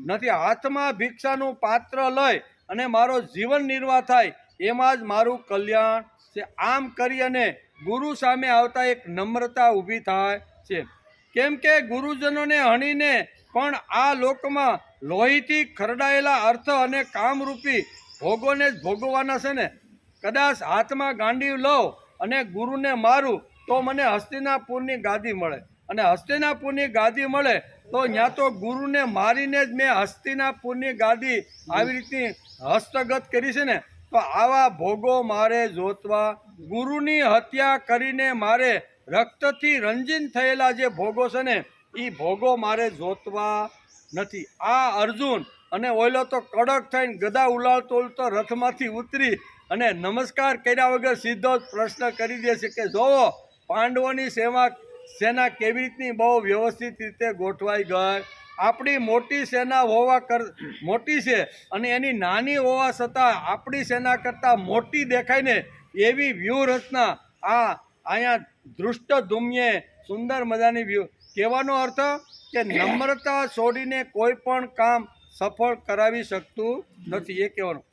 નથી. હાથમાં ભિક્ષાનું પાત્ર લઈ અને મારો જીવન નિર્વાહ થાય એમાં જ મારું કલ્યાણ છે. આમ કરી અને ગુરુ સામે આવતા એક નમ્રતા ઊભી થાય છે. કેમ કે ગુરુજનોને હણીને પણ આ લોકમાં લોહીથી ખરડાયેલા અર્થ અને કામરૂપી ભોગોને જ ભોગવવાના છે ને. કદાચ હાથમાં ગાંડી લઉં અને ગુરુને મારું તો મને હસ્તિનાપુરની ગાદી મળે, અને હસ્તિનાપુરની ગાદી મળે તો ત્યાં તો ગુરુને મારીને જ મેં હસ્તિનાપુરની ગાદી આવી રીતની હસ્તગત કરી છે ને. તો આવા ભોગો મારે જોતવા, ગુરુની હત્યા કરીને મારે રક્તથી રંજીન થયેલા જે ભોગો છે ને એ ભોગો મારે જોતવા નથી. આ અર્જુન અને ઓયલો તો કડક થઈને ગદા ઉલાળતો ઉલતો રથમાંથી ઉતરી અને નમસ્કાર કર્યા વગર સીધો જ પ્રશ્ન કરી દે છે કે જોવો પાંડવોની સેના કેવી રીતની બહુ વ્યવસ્થિત રીતે ગોઠવાઈ ગઈ. આપણી મોટી સેના મોટી છે અને એની નાની હોવા છતાં આપણી સેના કરતાં મોટી દેખાય ને એવી વ્યૂહરચના આ અહીંયા ધૃષ્ટધુમ્યે સુંદર મજાની કહેવાનો અર્થ કે નમ્રતા છોડીને કોઈ પણ કામ સફળ કરાવી શકતું નથી, એ કહેવાનું.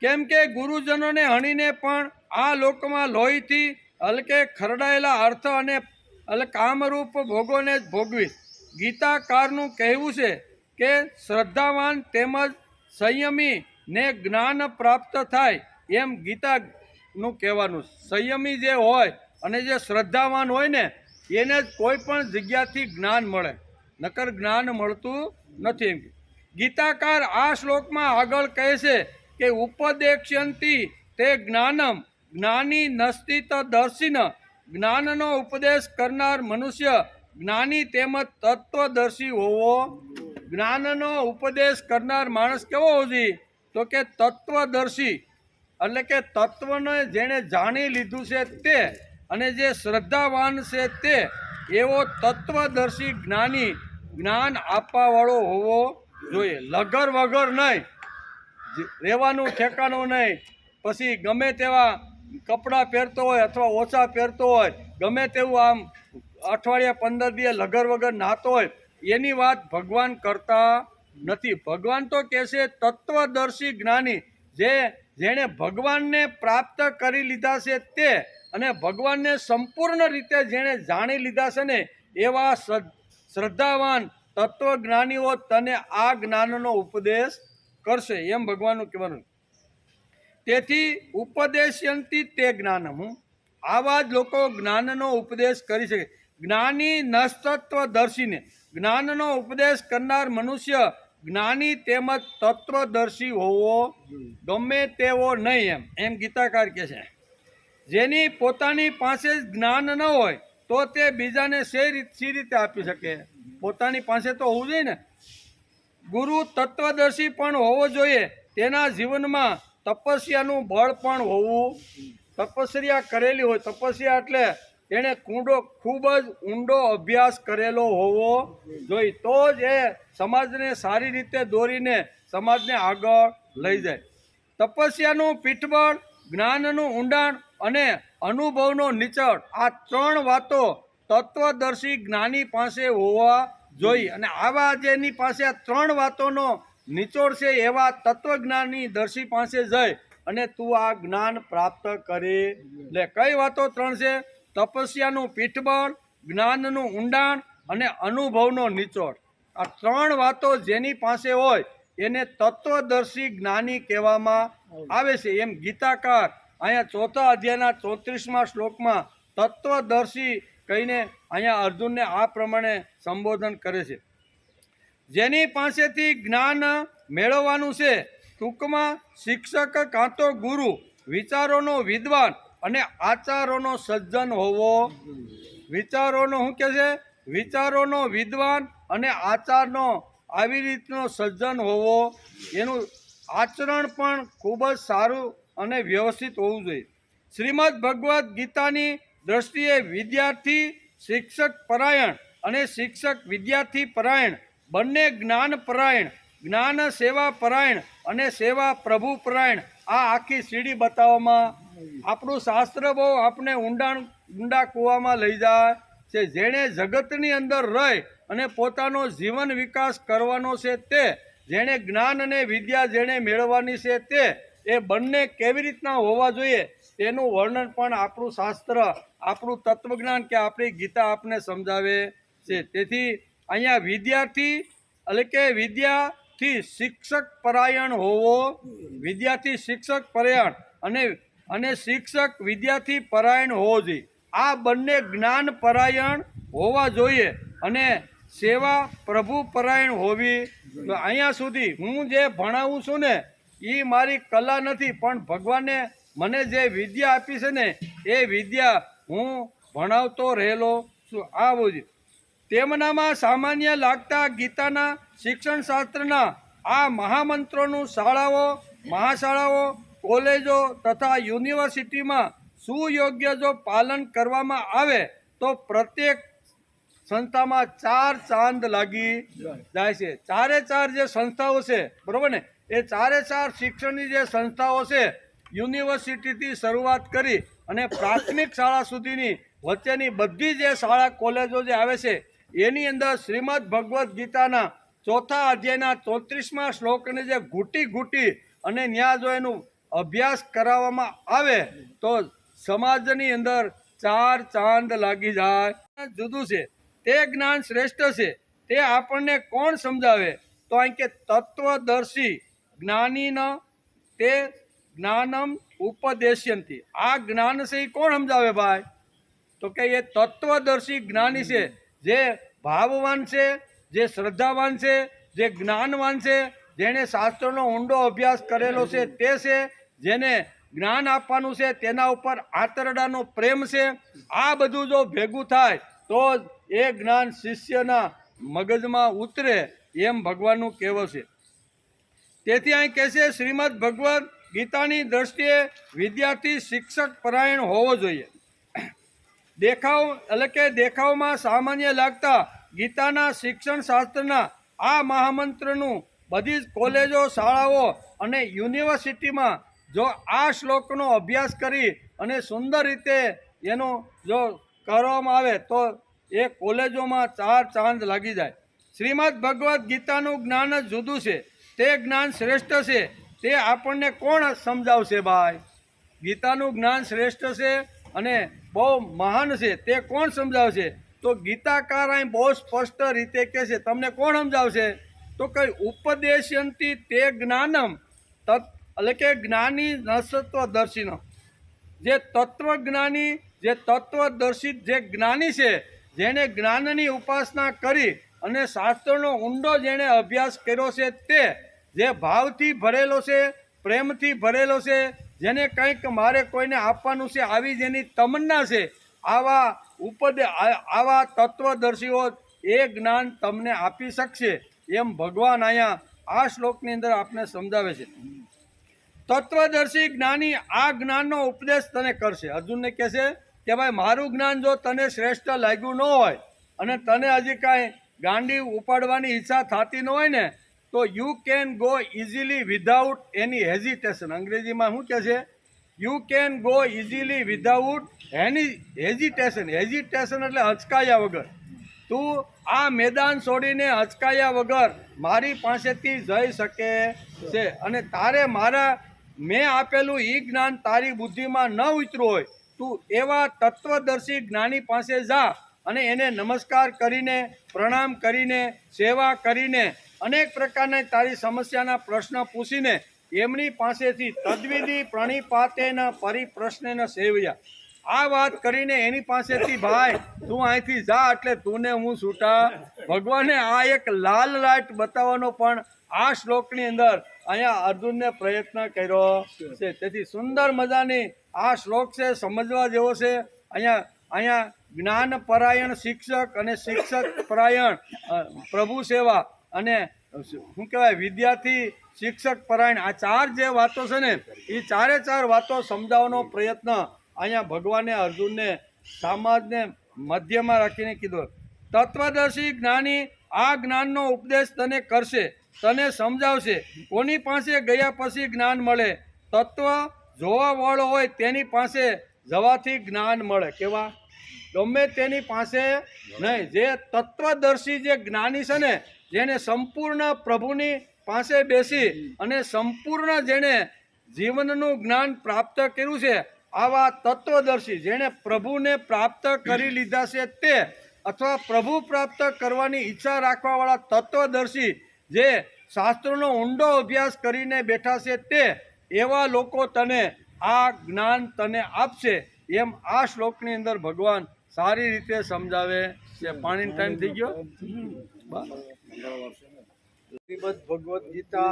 કેમ કે ગુરુજનોને હણીને પણ આ લોકમાં લોહીથી હલકે ખરડાયેલા અર્થ અને કામરૂપ ભોગોને જ ભોગવી. ગીતાકારનું કહેવું છે કે શ્રદ્ધાવાન તેમજ સંયમી ને જ્ઞાન પ્રાપ્ત થાય, એમ ગીતાનું કહેવાનું. સંયમી જે હોય અને જે શ્રદ્ધાવાન હોય ને એને જ કોઈ પણ જગ્યાથી જ્ઞાન મળે, નકર જ્ઞાન મળતું નથી. એમ ગીતાકાર આ શ્લોકમાં આગળ કહે છે કે ઉપદેક્ષ્યંતિ તે જ્ઞાનમ જ્ઞાની નસ્તિત દર્શિન. જ્ઞાનનો ઉપદેશ કરનાર મનુષ્ય જ્ઞાની તેમજ તત્વદર્શી હોવો. જ્ઞાનનો ઉપદેશ કરનાર માણસ કેવો હોવો જોઈએ? તો કે તત્વદર્શી, એટલે કે તત્વને જેણે જાણી લીધું છે તે, અને જે શ્રદ્ધાવાન છે તે એવો તત્વદર્શી જ્ઞાની જ્ઞાન આપવાવાળો હોવો જોઈએ. લગર વગર નહીં, રહેવાનું ઠેકાણું નહીં, પછી ગમે તેવા કપડાં પહેરતો હોય અથવા ઓછા પહેરતો હોય, ગમે તેવું આમ અઠવાડિયા 15 દિવસ લગર વગર નાહતો હોય, એની વાત ભગવાન કરતા નથી. ભગવાન તો કહે છે તત્વદર્શી જ્ઞાની, જે જેણે ભગવાનને પ્રાપ્ત કરી લીધા છે તે, અને ભગવાનને સંપૂર્ણ રીતે જેણે જાણી લીધા છે ને એવા શ્રદ્ધાવાન તત્વજ્ઞાનીઓ તને આ જ્ઞાનનો ઉપદેશ કરશે, એમ ભગવાનનું કહેવાનું. તેથી ઉપદેશયંતી તે જ્ઞાન, હું આવા જ લોકો જ્ઞાનનો ઉપદેશ કરી શકે. જ્ઞાની નસ્તત્વદર્શીને, જ્ઞાનનો ઉપદેશ કરનાર મનુષ્ય જ્ઞાની તેમજ તત્વદર્શી હોવો ગમે તેવો નહીં, એમ ગીતાકાર કહે છે. જેની પોતાની પાસે જ જ્ઞાન ન હોય તો તે બીજાને શી રીતે આપી શકે? પોતાની પાસે તો હોવું જોઈએ ને. ગુરુ તત્વદર્શી પણ હોવો જોઈએ. તેના જીવનમાં તપસ્યાનું બળ પણ હોવું, તપસ્યા કરેલી હોય. તપસ્યા એટલે એણે ખૂબ જ ઊંડો અભ્યાસ કરેલો હોવો જોઈએ, તો જ એ સમાજને સારી રીતે દોરીને સમાજને આગળ લઈ જાય. તપસ્યાનું પીઠબળ, જ્ઞાનનું ઊંડાણ અને અનુભવનો નિચોડ, આ ત્રણ વાતો તત્વદર્શી જ્ઞાની પાસે હોવા જોઈએ. અને આવા જેની પાસે આ ત્રણ વાતોનો નિચોડ છે એવા તત્વજ્ઞાની દર્શી પાસે જઈ અને તું આ જ્ઞાન પ્રાપ્ત કરી લે. કઈ વાતો ત્રણ છે? તપસ્યાનું પીઠબળ, જ્ઞાનનું ઊંડાણ અને અનુભવનો નિચોડ. આ ત્રણ વાતો જેની પાસે હોય એને તત્વદર્શી જ્ઞાની કહેવામાં આવે છે, એમ ગીતાકાર અહીંયા 4થા અધ્યાયના 34મા શ્લોકમાં તત્વદર્શી કહીને અહીંયા અર્જુનને આ પ્રમાણે સંબોધન કરે છે. જેની પાસેથી જ્ઞાન મેળવવાનું છે, ટૂંકમાં શિક્ષક કાં તો ગુરુ, વિચારોનો વિદ્વાન અને આચારોનો સજ્જન હોવો. વિચારોનો શું કહે છે? વિચારોનો વિદ્વાન અને આચારનો આવી રીતનો સજ્જન હોવો. એનું આચરણ પણ ખૂબ જ સારું અને વ્યવસ્થિત હોવું જોઈએ. શ્રીમદ ભગવદ્ ગીતાની દ્રષ્ટિએ વિદ્યાર્થી શિક્ષક પરાયણ અને શિક્ષક વિદ્યાર્થી પરાયણ બંને જ્ઞાન પરાયણ, જ્ઞાન સેવા પરાયણ અને સેવા પ્રભુ પરાયણ, આ આખી સીડી બતાવવામાં આપણું શાસ્ત્ર બહુ આપણે ઊંડા કૂવામાં લઈ જાય છે. જેણે જગતની અંદર રહી અને પોતાનો જીવન વિકાસ કરવાનો છે તે, જેણે જ્ઞાન અને વિદ્યા જેણે મેળવવાની છે તે, એ બંને કેવી રીતના હોવા જોઈએ તેનું વર્ણન પણ આપણું શાસ્ત્ર, આપણું તત્વજ્ઞાન કે આપણી ગીતા આપને સમજાવે છે. તેથી અહીંયા વિદ્યાર્થી એટલે કે વિદ્યાથી શિક્ષક પરાયણ હોવો, વિદ્યાર્થી શિક્ષક પરાયણ અને શિક્ષક વિદ્યાર્થી પરાયણ હોવો જોઈએ. આ બંને જ્ઞાન પરાયણ હોવા જોઈએ અને સેવા પ્રભુ પરાયણ હોવી. અહીંયા સુધી હું જે ભણાવું છું ને એ મારી કલા નથી, પણ ભગવાને મને જે વિદ્યા આપી છે ને એ વિદ્યા હું ભણાવતો રહેલો છું. આ બધું તેમનામાં સામાન્ય લાગતા ગીતાના શિક્ષણ શાસ્ત્રના આ મહામંત્રોનું શાળાઓ, મહાશાળાઓ, કોલેજો તથા યુનિવર્સિટીમાં સુયોગ્ય જો પાલન કરવામાં આવે તો પ્રત્યેક સંસ્થામાં 4 ચાંદ લાગી જાય છે. 4 જે સંસ્થાઓ છે, બરોબર ને, એ 4 શિક્ષણની જે સંસ્થાઓ છે, યુનિવર્સિટીથી શરૂઆત કરી અને પ્રાથમિક શાળા સુધીની વચ્ચેની બધી જે શાળા કોલેજો જે આવે છે એની અંદર શ્રીમદ ભગવદ્ ગીતાના 4થા અધ્યાયના 34મા શ્લોકને જે ઘૂંટી અને ન્યા જો એનું અભ્યાસ કરાવવામાં આવે તો સમાજની અંદર 4 ચાંદ લાગી જાય. જુદું છે તે જ્ઞાન શ્રેષ્ઠ છે તે આપણને કોણ સમજાવે? તો અહીં કે તત્વદર્શી જ્ઞાનીન તે જ્ઞાનમ ઉપદેશ્યંતી. આ જ્ઞાન છે એ કોણ સમજાવે ભાઈ? તો કે એ તત્વદર્શી જ્ઞાની છે, જે ભાવવાન છે, જે શ્રદ્ધાવાન છે, જે જ્ઞાનવાન છે, જેણે શાસ્ત્રનો ઊંડો અભ્યાસ કરેલો છે તે છે, જેને જ્ઞાન આપવાનું છે તેના ઉપર આંતરડાનો પ્રેમ છે. આ બધું જો ભેગું થાય તો એ જ્ઞાન શિષ્યના મગજમાં ઉતરે, એમ ભગવાનનું કહેવું છે. તેથી અહીં કહે છે શ્રીમદ ભગવદ્ ગીતાની દ્રષ્ટિએ વિદ્યાર્થી શિક્ષક પરાયણ હોવો જોઈએ. દેખાવમાં સામાન્ય લાગતા ગીતાના શિક્ષણ શાસ્ત્રના આ મહામંત્રનું બધી જ કોલેજો, શાળાઓ અને યુનિવર્સિટીમાં જો આ શ્લોકનો અભ્યાસ કરી અને સુંદર રીતે એનો જો કરવામાં આવે તો એ કોલેજોમાં 4 ચાંદ લાગી જાય. શ્રીમદ ભગવદ્ ગીતાનું જ્ઞાન જ જુદું છે, તે જ્ઞાન શ્રેષ્ઠ છે. તે આપણને કોણ સમજાવશે ભાઈ? ગીતાનું જ્ઞાન શ્રેષ્ઠ છે અને બહુ મહાન છે, તે કોણ સમજાવશે? તો ગીતાકાર અહીં બહુ સ્પષ્ટ રીતે કહે છે, તમને કોણ સમજાવશે? તો કઈ ઉપદેશયંતી તે જ્ઞાનમ એટલે કે જ્ઞાની નસત્વદર્શીનો, જે તત્વજ્ઞાની, જે તત્વદર્શિત જે જ્ઞાની છે, જેણે જ્ઞાનની ઉપાસના કરી અને શાસ્ત્રનો ઊંડો જેણે અભ્યાસ કર્યો છે, તે જે ભાવથી ભરેલો છે, પ્રેમથી ભરેલો છે, જેને કંઈક મારે કોઈને આપવાનું છે આવી જેની તમન્ના છે, આવા તત્વદર્શીઓ એ જ્ઞાન તમને આપી શકશે, એમ ભગવાન અહીંયા આ શ્લોકની અંદર આપને સમજાવે છે. તત્વદર્શી જ્ઞાની આ જ્ઞાનનો ઉપદેશ તને કરશે. અર્જુનને કહેશે કે ભાઈ મારું જ્ઞાન જો તને શ્રેષ્ઠ લાગ્યું ન હોય અને તને હજી કાંઈ ગાંડી ઉપાડવાની ઈચ્છા થતી ન હોય ને, તો you can go easily without any hesitation. અંગ્રેજીમાં શું કહે છે? You can go easily without any hesitation. Hesitation એટલે હચકાયા વગર. તું આ મેદાન છોડીને હચકાયા વગર મારી પાસેથી જઈ શકે છે. અને તારે મેં આપેલું એ જ્ઞાન તારી બુદ્ધિમાં ન ઉતર્યું હોય, તું એવા તત્વદર્શી જ્ઞાની પાસે જા અને એને નમસ્કાર કરીને, પ્રણામ કરીને, સેવા કરીને, અનેક પ્રકારના તારી સમસ્યાના પ્રશ્ન પૂછીને એમની પાસેથી તદ્વિધિ પ્રણિપાતેના પરિપ્રશ્નેન સેવ્યા. આ વાત કરીને એની પાસેથી ભાઈ તું અહીંથી જા એટલે તુંને હું છૂટા. ભગવાને આ એક લાલ લાઈટ બતાવવાનો પણ આ શ્લોકની અંદર અહીંયા અર્જુનને પ્રયત્ન કર્યો છે. તેથી સુંદર મજાની આ શ્લોક છે, સમજવા જેવો છે. અહીંયા જ્ઞાન પરાયણ શિક્ષક અને શિક્ષક પરાયણ પ્રભુ સેવા અને શું કહેવાય વિદ્યાર્થી શિક્ષક પરાયણ, આ ચાર જે વાતો છે ને, એ ચારે ચાર વાતો સમજાવવાનો પ્રયત્ન અહીંયા ભગવાને અર્જુનને સમાજને મધ્યમાં રાખીને કીધો. તત્વદર્શી જ્ઞાની આ જ્ઞાનનો ઉપદેશ તને કરશે, તને સમજાવશે. કોની પાસે ગયા પછી જ્ઞાન મળે? તત્વ જોવા વાળો હોય તેની પાસે જવાથી જ્ઞાન મળે. કેવા? ગમે તેની પાસે નહીં. જે તત્વદર્શી જે જ્ઞાની છે ને, જેને સંપૂર્ણ પ્રભુની પાસે બેસી અને સંપૂર્ણ જેણે જીવનનું જ્ઞાન પ્રાપ્ત કર્યું છે, આવા તત્વદર્શી જેણે પ્રભુને પ્રાપ્ત કરી લીધા છે તે, અથવા પ્રભુ પ્રાપ્ત કરવાની ઈચ્છા રાખવાવાળા તત્વદર્શી જે શાસ્ત્રોનો ઊંડો અભ્યાસ કરીને બેઠા છે, તે એવા લોકો તને આ જ્ઞાન તને આપશે, એમ આ શ્લોકની અંદર ભગવાન સારી રીતે સમજાવે છે. પાણીનો ટાઈમ થઈ ગયો. શ્રીમદ ભગવદ્ ગીતા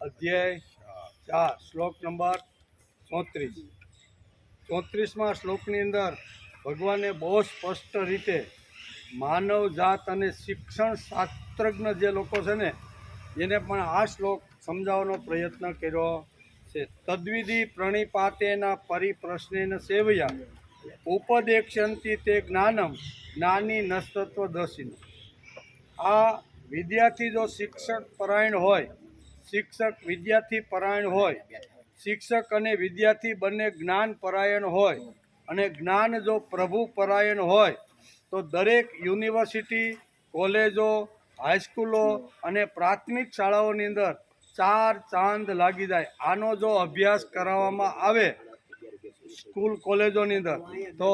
અધ્યાય 4 શ્લોક નંબર 34. 34માં શ્લોકની અંદર ભગવાને બહુ સ્પષ્ટ રીતે માનવ જાત અને શિક્ષણ શાસ્ત્રજ્ઞ જે લોકો છે ને, એને પણ આ શ્લોક સમજાવવાનો પ્રયત્ન કર્યો છે. તદ્વિધિ પ્રણિપાતેના પરિપ્રશ્નેન સેવયા ઉપદેક્ષ્યંતિ તે જ્ઞાનમ જ્ઞાની નસ્તત્વદર્શિનો. આ વિદ્યાર્થી જો શિક્ષક પરાયણ હોય, શિક્ષક વિદ્યાર્થી પરાયણ હોય, શિક્ષક અને વિદ્યાર્થી બંને જ્ઞાન પરાયણ હોય, અને જ્ઞાન જો પ્રભુ પરાયણ હોય, તો દરેક યુનિવર્સિટી, કોલેજો, હાઈસ્કૂલો અને પ્રાથમિક શાળાઓની અંદર 4 ચાંદ લાગી જાય. આનો જો અભ્યાસ કરાવવામાં આવે સ્કૂલ કોલેજોની અંદર, તો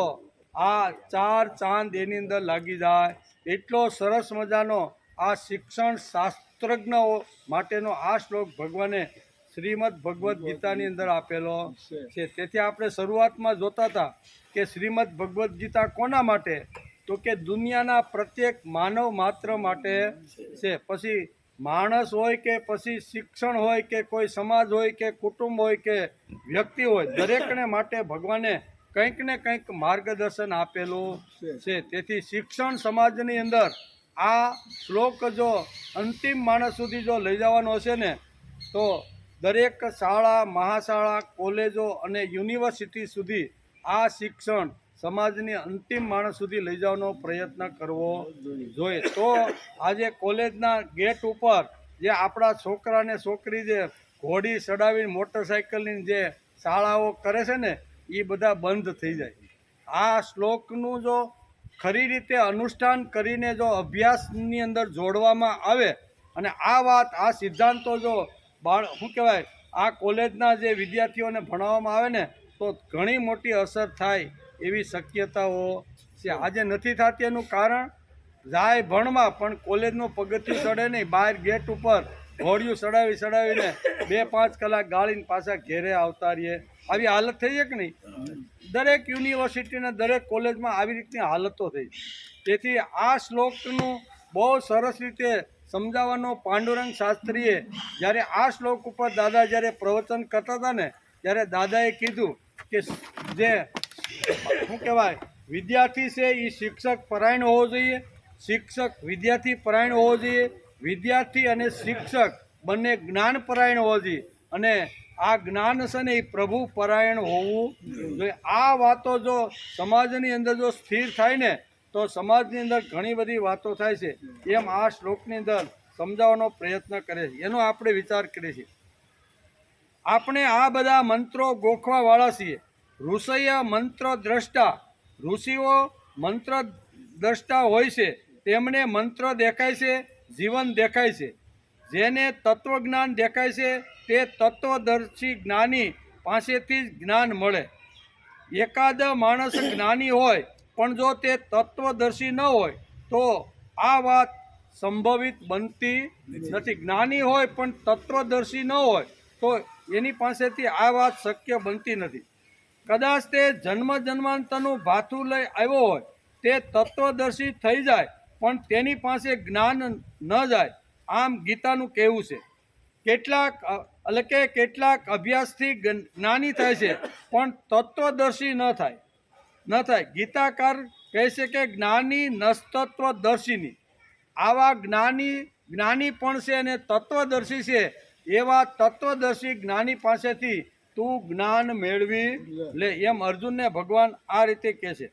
આ 4 ચાંદ એની અંદર લાગી જાય. એટલો સરસ મજાનો આ શિક્ષણ શાસ્ત્રજ્ઞો માટેનો આ શ્લોક ભગવાને શ્રીમદ ભગવદ્ ગીતાની અંદર આપેલો છે. તેથી આપણે શરૂઆતમાં જોતા હતા કે શ્રીમદ ભગવદ્ ગીતા કોના માટે? તો કે દુનિયાના પ્રત્યેક માનવ માત્ર માટે છે. પછી માણસ હોય કે પછી શિક્ષણ હોય કે કોઈ સમાજ હોય કે કુટુંબ હોય કે વ્યક્તિ હોય, દરેકને માટે ભગવાને કંઈક ને કંઈક માર્ગદર્શન આપેલું છે. તેથી શિક્ષણ સમાજની અંદર આ શ્લોક જો અંતિમ માણસ સુધી જો લઈ જવાનો હશે ને, તો દરેક શાળા, મહાશાળા, કોલેજો અને યુનિવર્સિટી સુધી આ શિક્ષણ સમાજની અંતિમ માણસ સુધી લઈ જવાનો પ્રયત્ન કરવો જોઈએ. તો આજે કોલેજના ગેટ ઉપર જે આપણા છોકરાને છોકરી જે ઘોડી ચડાવીને મોટરસાઇકલની જે શાળાઓ કરે છે ને, એ બધા બંધ થઈ જાય. આ શ્લોકનું જો ખરી રીતે અનુષ્ઠાન કરીને જો અભ્યાસની અંદર જોડવામાં આવે અને આ વાત, આ સિદ્ધાંતો જો શું કહેવાય આ કોલેજના જે વિદ્યાર્થીઓને ભણાવવામાં આવે ને તો ઘણી મોટી અસર થાય એવી શક્યતાઓ છે. આજે નથી થતી એનું કારણ જાય ભણવા પણ કોલેજનું પગથિયું ચડે નહીં, બહાર ગેટ ઉપર ઘોડિયું ચડાવીને 2-5 કલાક ગાળીને પાછા ઘેરે આવતા રહીએ. આવી હાલત થઈ છે કે નહીં? દરેક યુનિવર્સિટીના દરેક કોલેજમાં આવી રીતની હાલતો થઈ. તેથી આ શ્લોકનું બહુ સરસ રીતે સમજાવવાનો પાંડુરંગ શાસ્ત્રીએ જ્યારે આ શ્લોક ઉપર દાદા જ્યારે પ્રવચન કરતા હતા ને ત્યારે દાદાએ કીધું કે જે શું કહેવાય વિદ્યાર્થી છે એ શિક્ષક પરાયણ હોવો જોઈએ, શિક્ષક વિદ્યાર્થી પરાયણ હોવો જોઈએ, વિદ્યાર્થી અને શિક્ષક બંને જ્ઞાન પરાયણ હોવો જોઈએ અને આ જ્ઞાન છે ને એ પ્રભુ પરાયણ હોવું જોઈએ. આ વાતો જો સમાજની અંદર જો સ્થિર થાય ને તો સમાજની અંદર ઘણી બધી વાતો થાય છે. એમ આ શ્લોકની અંદર સમજાવવાનો પ્રયત્ન કરે છે. એનો આપણે વિચાર કરીએ છીએ. આપણે આ બધા મંત્રો ગોખવાવાળા છીએ. ઋષિય મંત્ર દ્રષ્ટા, ઋષિઓ મંત્ર દ્રષ્ટા હોય છે. તેમને મંત્ર દેખાય છે, જીવન દેખાય છે. જેને તત્વજ્ઞાન દેખાય છે તે તત્વદર્શી જ્ઞાની પાસેથી જ જ્ઞાન મળે. એકાદ માણસ જ્ઞાની હોય પણ જો તે તત્વદર્શી ન હોય તો આ વાત સંભવિત બનતી નથી. જ્ઞાની હોય પણ તત્વદર્શી ન હોય તો એની પાસેથી આ વાત શક્ય બનતી નથી. કદાચ તે જન્મ જન્માંતરનું ભાથું લઈ આવ્યો હોય, તે તત્વદર્શી થઈ જાય પણ તેની પાસે જ્ઞાન ન જાય. આમ ગીતાનું કહેવું છે. કેટલાક અભ્યાસથી જ્ઞાની થાય છે પણ તત્વદર્શી ન થાય. ગીતાકાર કહે છે કે જ્ઞાની નસ્તત્વદર્શિની. આવા જ્ઞાની પણ છે અને તત્વદર્શી છે. એવા તત્વદર્શી જ્ઞાની પાસેથી તું જ્ઞાન મેળવી લે. એમ અર્જુનને ભગવાન આ રીતે કહે છે.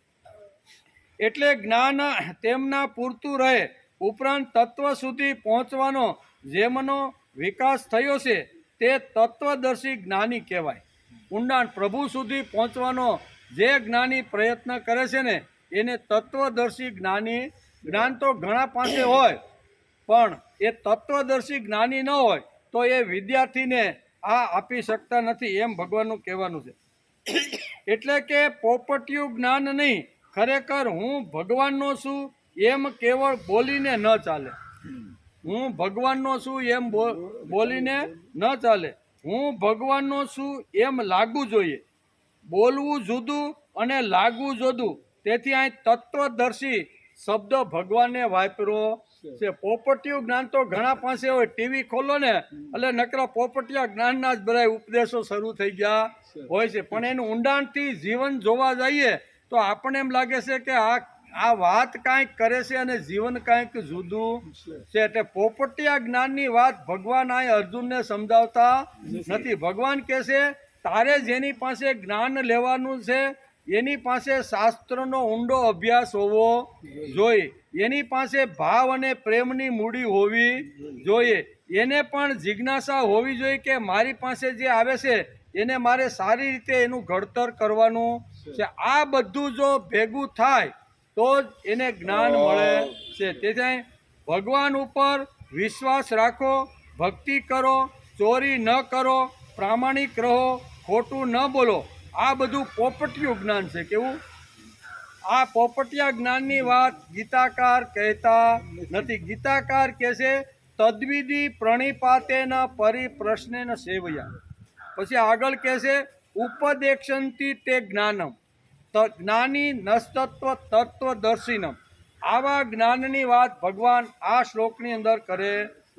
એટલે જ્ઞાન તેમના પૂરતું રહે. ઉપરાંત તત્વ સુધી પહોંચવાનો જેમનો વિકાસ થયો છે તે તત્વદર્શી જ્ઞાની કહેવાય. ઊંડાણ પ્રભુ સુધી પહોંચવાનો જે જ્ઞાની પ્રયત્ન કરે છે ને એને તત્વદર્શી જ્ઞાની. જ્ઞાન તો ઘણા પાસે હોય પણ એ તત્વદર્શી જ્ઞાની ન હોય તો એ વિદ્યાર્થીને આ આપી શકતા નથી. એમ ભગવાનનું કહેવાનું છે. એટલે કે પોપટિયું જ્ઞાન નહીં, ખરેખર હું ભગવાનનો છું એમ કેવળ બોલીને ન ચાલે. હું ભગવાનનો છું એમ બોલીને ન ચાલે. હું ભગવાનનો છું એમ લાગવું જોઈએ. બોલવું જુદું અને લાગવું જુદું. તેથી અહીં તત્વદર્શી શબ્દ ભગવાનને વાપરો છે. પોપટિયું જ્ઞાન તો ઘણા પાસે હોય. ટીવી ખોલો ને એટલે નકરા પોપટિયા જ્ઞાનના જ બધા ઉપદેશો શરૂ થઈ ગયા હોય છે. પણ એનું ઊંડાણથી જીવન જોવા જઈએ તો આપણને એમ લાગે છે કે આ વાત કાંઈક કરે છે અને જીવન કાંઈક જુદું છે. એટલે પોપટિયા જ્ઞાનની વાત ભગવાન આ અર્જુનને સમજાવતા નથી. ભગવાન કહે છે તારે જેની પાસે જ્ઞાન લેવાનું છે એની પાસે શાસ્ત્રનો ઊંડો અભ્યાસ હોવો જોઈએ. એની પાસે ભાવ અને પ્રેમની મૂડી હોવી જોઈએ. એને પણ જિજ્ઞાસા હોવી જોઈએ કે મારી પાસે જે આવે છે એને મારે સારી રીતે એનું ઘડતર કરવાનું છે. આ બધું જો ભેગું થાય તો જ એને જ્ઞાન મળે છે. તેથી ભગવાન ઉપર વિશ્વાસ રાખો, ભક્તિ કરો, ચોરી ન કરો, પ્રામાણિક રહો, ખોટું ન બોલો. આ બધું પોપટિયું જ્ઞાન છે. કેવું? આ પોપટિયા જ્ઞાનની વાત ગીતાકાર કહેતા નથી. ગીતાકાર કહે છે તદ્વિધિ પ્રણિપાતેન પરિપ્રશ્નેન સેવયા. પછી આગળ કહે છે ઉપદેક્ષંતિ તે જ્ઞાનમ જ્ઞાની નસ્તત્વ તત્વદર્શિનમ. આવા જ્ઞાનની વાત ભગવાન આ શ્લોકની અંદર કરે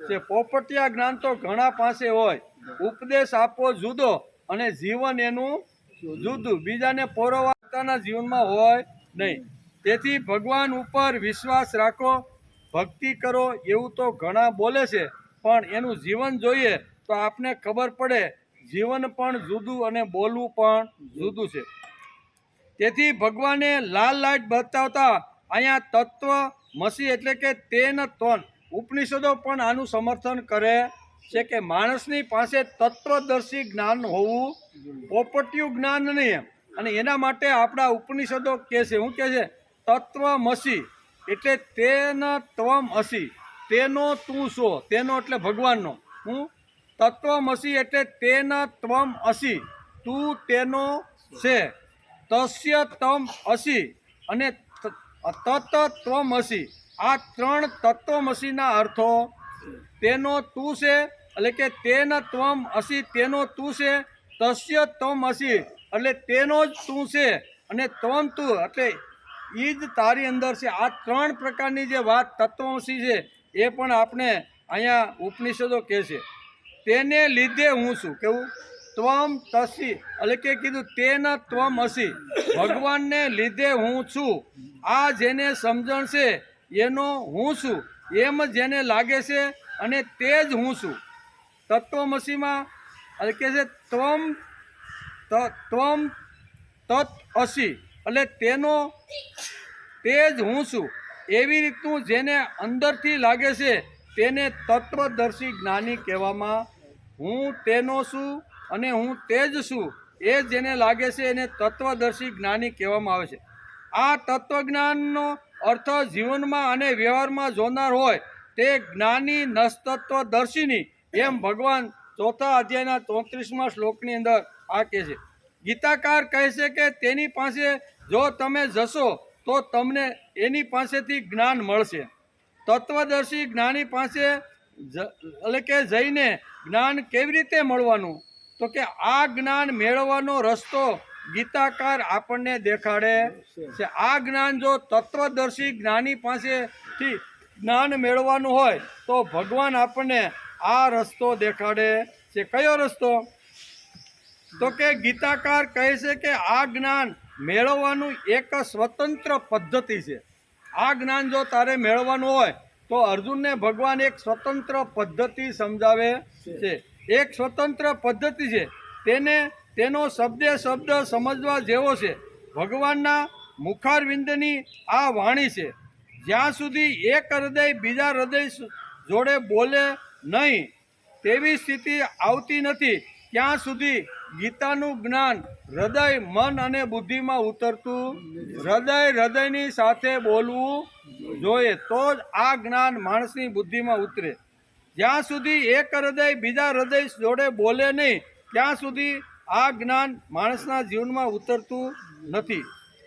છે. પોપટિયા જ્ઞાન તો ઘણા પાસે હોય. ઉપદેશ આપવો જુદો અને જીવન એનું જુદું. બીજાને પોરવાના જીવનમાં હોય નહીં. તેથી ભગવાન ઉપર વિશ્વાસ રાખો, ભક્તિ કરો એવું તો ઘણા બોલે છે પણ એનું જીવન જોઈએ તો આપને ખબર પડે જીવન પણ જુદું અને બોલવું પણ જુદું છે. તેથી ભગવાને લાલ લાઈટ બતાવતા અહીંયા તત્વ મસી એટલે કે તેન ત્વન ઉપનિષદો પણ આનું સમર્થન કરે છે કે માણસની પાસે તત્વદર્શી જ્ઞાન હોવું, પોપટિયું જ્ઞાન નહીં. અને એના માટે આપણા ઉપનિષદો કહે છે. શું કહે છે? તત્વમસી એટલે તેન ત્વમ અસી. તેનો તું છો. તેનો એટલે ભગવાનનો. હું તત્વમસી એટલે તેન ત્વમ અસી, તું તેનો છે. તસ્ય તમ અસી અને તત ત્વમ અસી, આ ત્રણ તત્વમસીના અર્થો તેનો તું છે એટલે કે તેન ત્વમ અસી તેનો તું છે, તસ્ય તમ અસી એટલે તેનો જ તું છે, અને ત્વમ તું એટલે એ જ તારી અંદર છે. આ ત્રણ પ્રકારની જે વાત તત્વમસી છે એ પણ આપણે અહીંયા ઉપનિષદો કહે છે. તેને લીધે હું છું, કેવું ત્વમ તસી એટલે કે કીધું તેન ત્વમ અસી, ભગવાનને લીધે હું છું. આ જેને સમજણ છે એનો હું છું એમ જેને લાગે છે અને તે જ હું છું. તત્વમસીમાં એટલે કે છે ત્વમ તત અસી એટલે તેનો તે જ હું છું. એવી રીતનું જેને અંદરથી લાગે છે તેને તત્વદર્શી જ્ઞાની કહેવામાં. હું તેનો છું અને હું તે જ છું એ જેને લાગે છે એને તત્વદર્શી જ્ઞાની કહેવામાં આવે છે. આ તત્વજ્ઞાનનો અર્થ જીવનમાં અને વ્યવહારમાં જોનાર હોય તે જ્ઞાની નસ્તત્વદર્શીની, એમ ભગવાન ચોથા અધ્યાયના 34મા શ્લોકની અંદર આ કહે છે. ગીતાકાર કહે છે કે તેની પાસે જો તમે જશો તો તમને એની પાસેથી જ્ઞાન મળશે. તત્વદર્શી જ્ઞાની પાસે એટલે કે જઈને જ્ઞાન કેવી રીતે મળવાનું, તો કે આ જ્ઞાન મેળવવાનો રસ્તો ગીતાકાર આપણને દેખાડે છે. આ જ્ઞાન જો તત્વદર્શી જ્ઞાની પાસેથી જ્ઞાન મેળવવાનું હોય તો ભગવાન આપણને આ રસ્તો દેખાડે છે. કયો રસ્તો, તો કે ગીતાકાર કહે છે કે આ જ્ઞાન મેળવવાનું એક સ્વતંત્ર પદ્ધતિ છે. આ જ્ઞાન જો તારે મેળવવાનું હોય તો અર્જુનને ભગવાન એક સ્વતંત્ર પદ્ધતિ સમજાવે છે. એક સ્વતંત્ર પદ્ધતિ છે, તેનો શબ્દે શબ્દ સમજવા જેવો છે. ભગવાનના મુખારવિંદની આ વાણી છે. જ્યાં સુધી એક હૃદય બીજા હૃદય જોડે બોલે નહીં તેવી સ્થિતિ આવતી નથી ત્યાં સુધી ગીતાનું જ્ઞાન હૃદય, મન અને બુદ્ધિમાં ઉતરતું. હૃદયની સાથે બોલવું જોઈએ તો જ આ જ્ઞાન માણસની બુદ્ધિમાં ઉતરે. જ્યાં સુધી એક હૃદય બીજા હૃદય જોડે બોલે નહીં ત્યાં સુધી આ જ્ઞાન માણસના જીવનમાં ઉતરતું નથી.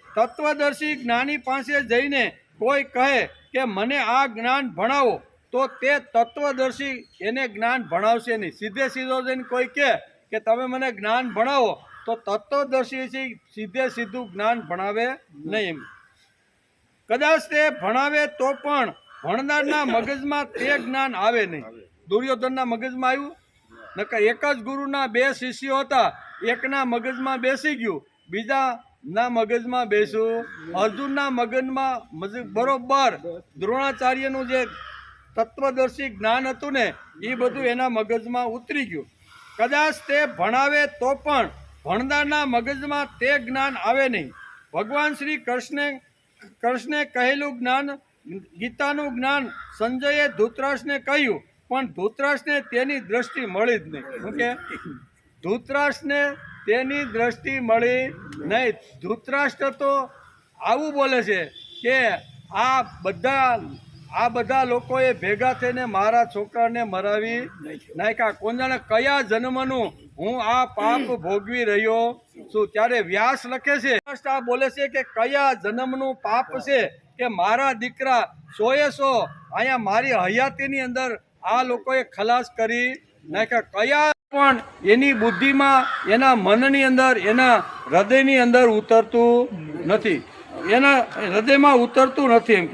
તત્વદર્શી જ્ઞાની પાસે જઈને કોઈ કહે કે મને આ જ્ઞાન ભણાવો તો તે તત્વદર્શી એને જ્ઞાન ભણાવશે નહીં. સીધો જઈને કોઈ કહે કે તમે મને જ્ઞાન ભણાવો તો તત્વદર્શી સીધું જ્ઞાન ભણાવે નહીં. કદાચ તે ભણાવે તો પણ ભણનારના મગજમાં તે જ્ઞાન આવે નહીં. દુર્યોધનના મગજમાં આવ્યું નકર એક જ ગુરુના બે શિષ્યો હતા, એકના મગજમાં બેસી ગયું, બીજાના મગજમાં બેસ્યું. અર્જુનના મગજમાં બરોબર દ્રોણાચાર્યનું જે તત્વદર્શી જ્ઞાન હતું ને એ બધું એના મગજમાં ઉતરી ગયું. કદાચ તે ભણાવે તો પણ ભણનારના મગજમાં તે જ્ઞાન આવે નહીં. ભગવાન શ્રી કૃષ્ણે કહેલું જ્ઞાન ગીતાનું જ્ઞાન સંજયે ધૃતરાષ્ટ્રને કહ્યું પણ ધૃતરાષ્ટ્રને તેની દ્રષ્ટિ મળી જ નહીં. શું કે ધૃતરાષ્ટ્રને તેની દ્રષ્ટિ મળી નહીં. ધૃતરાષ્ટ્ર તો આવું બોલે છે કે આ બધા લોકોએ ભેગા થઈને મારા છોકરાને મરાવી નાખ્યા. કોણ જાણે કયા જન્મનું હું આ પાપ ભોગવી રહ્યો છું. ત્યારે વ્યાસ લખે છે, આ બોલે છે કે કયા જન્મનું પાપ છે કે મારા દીકરા 100 અહીંયા મારી હયાતીની અંદર આ લોકોએ ખલાસ કરી નાખ્યા. કયા પણ એની બુદ્ધિમાં, એના મનની અંદર, એના હૃદયની અંદર ઉતરતું નથી, એના હૃદયમાં ઉતરતું નથી.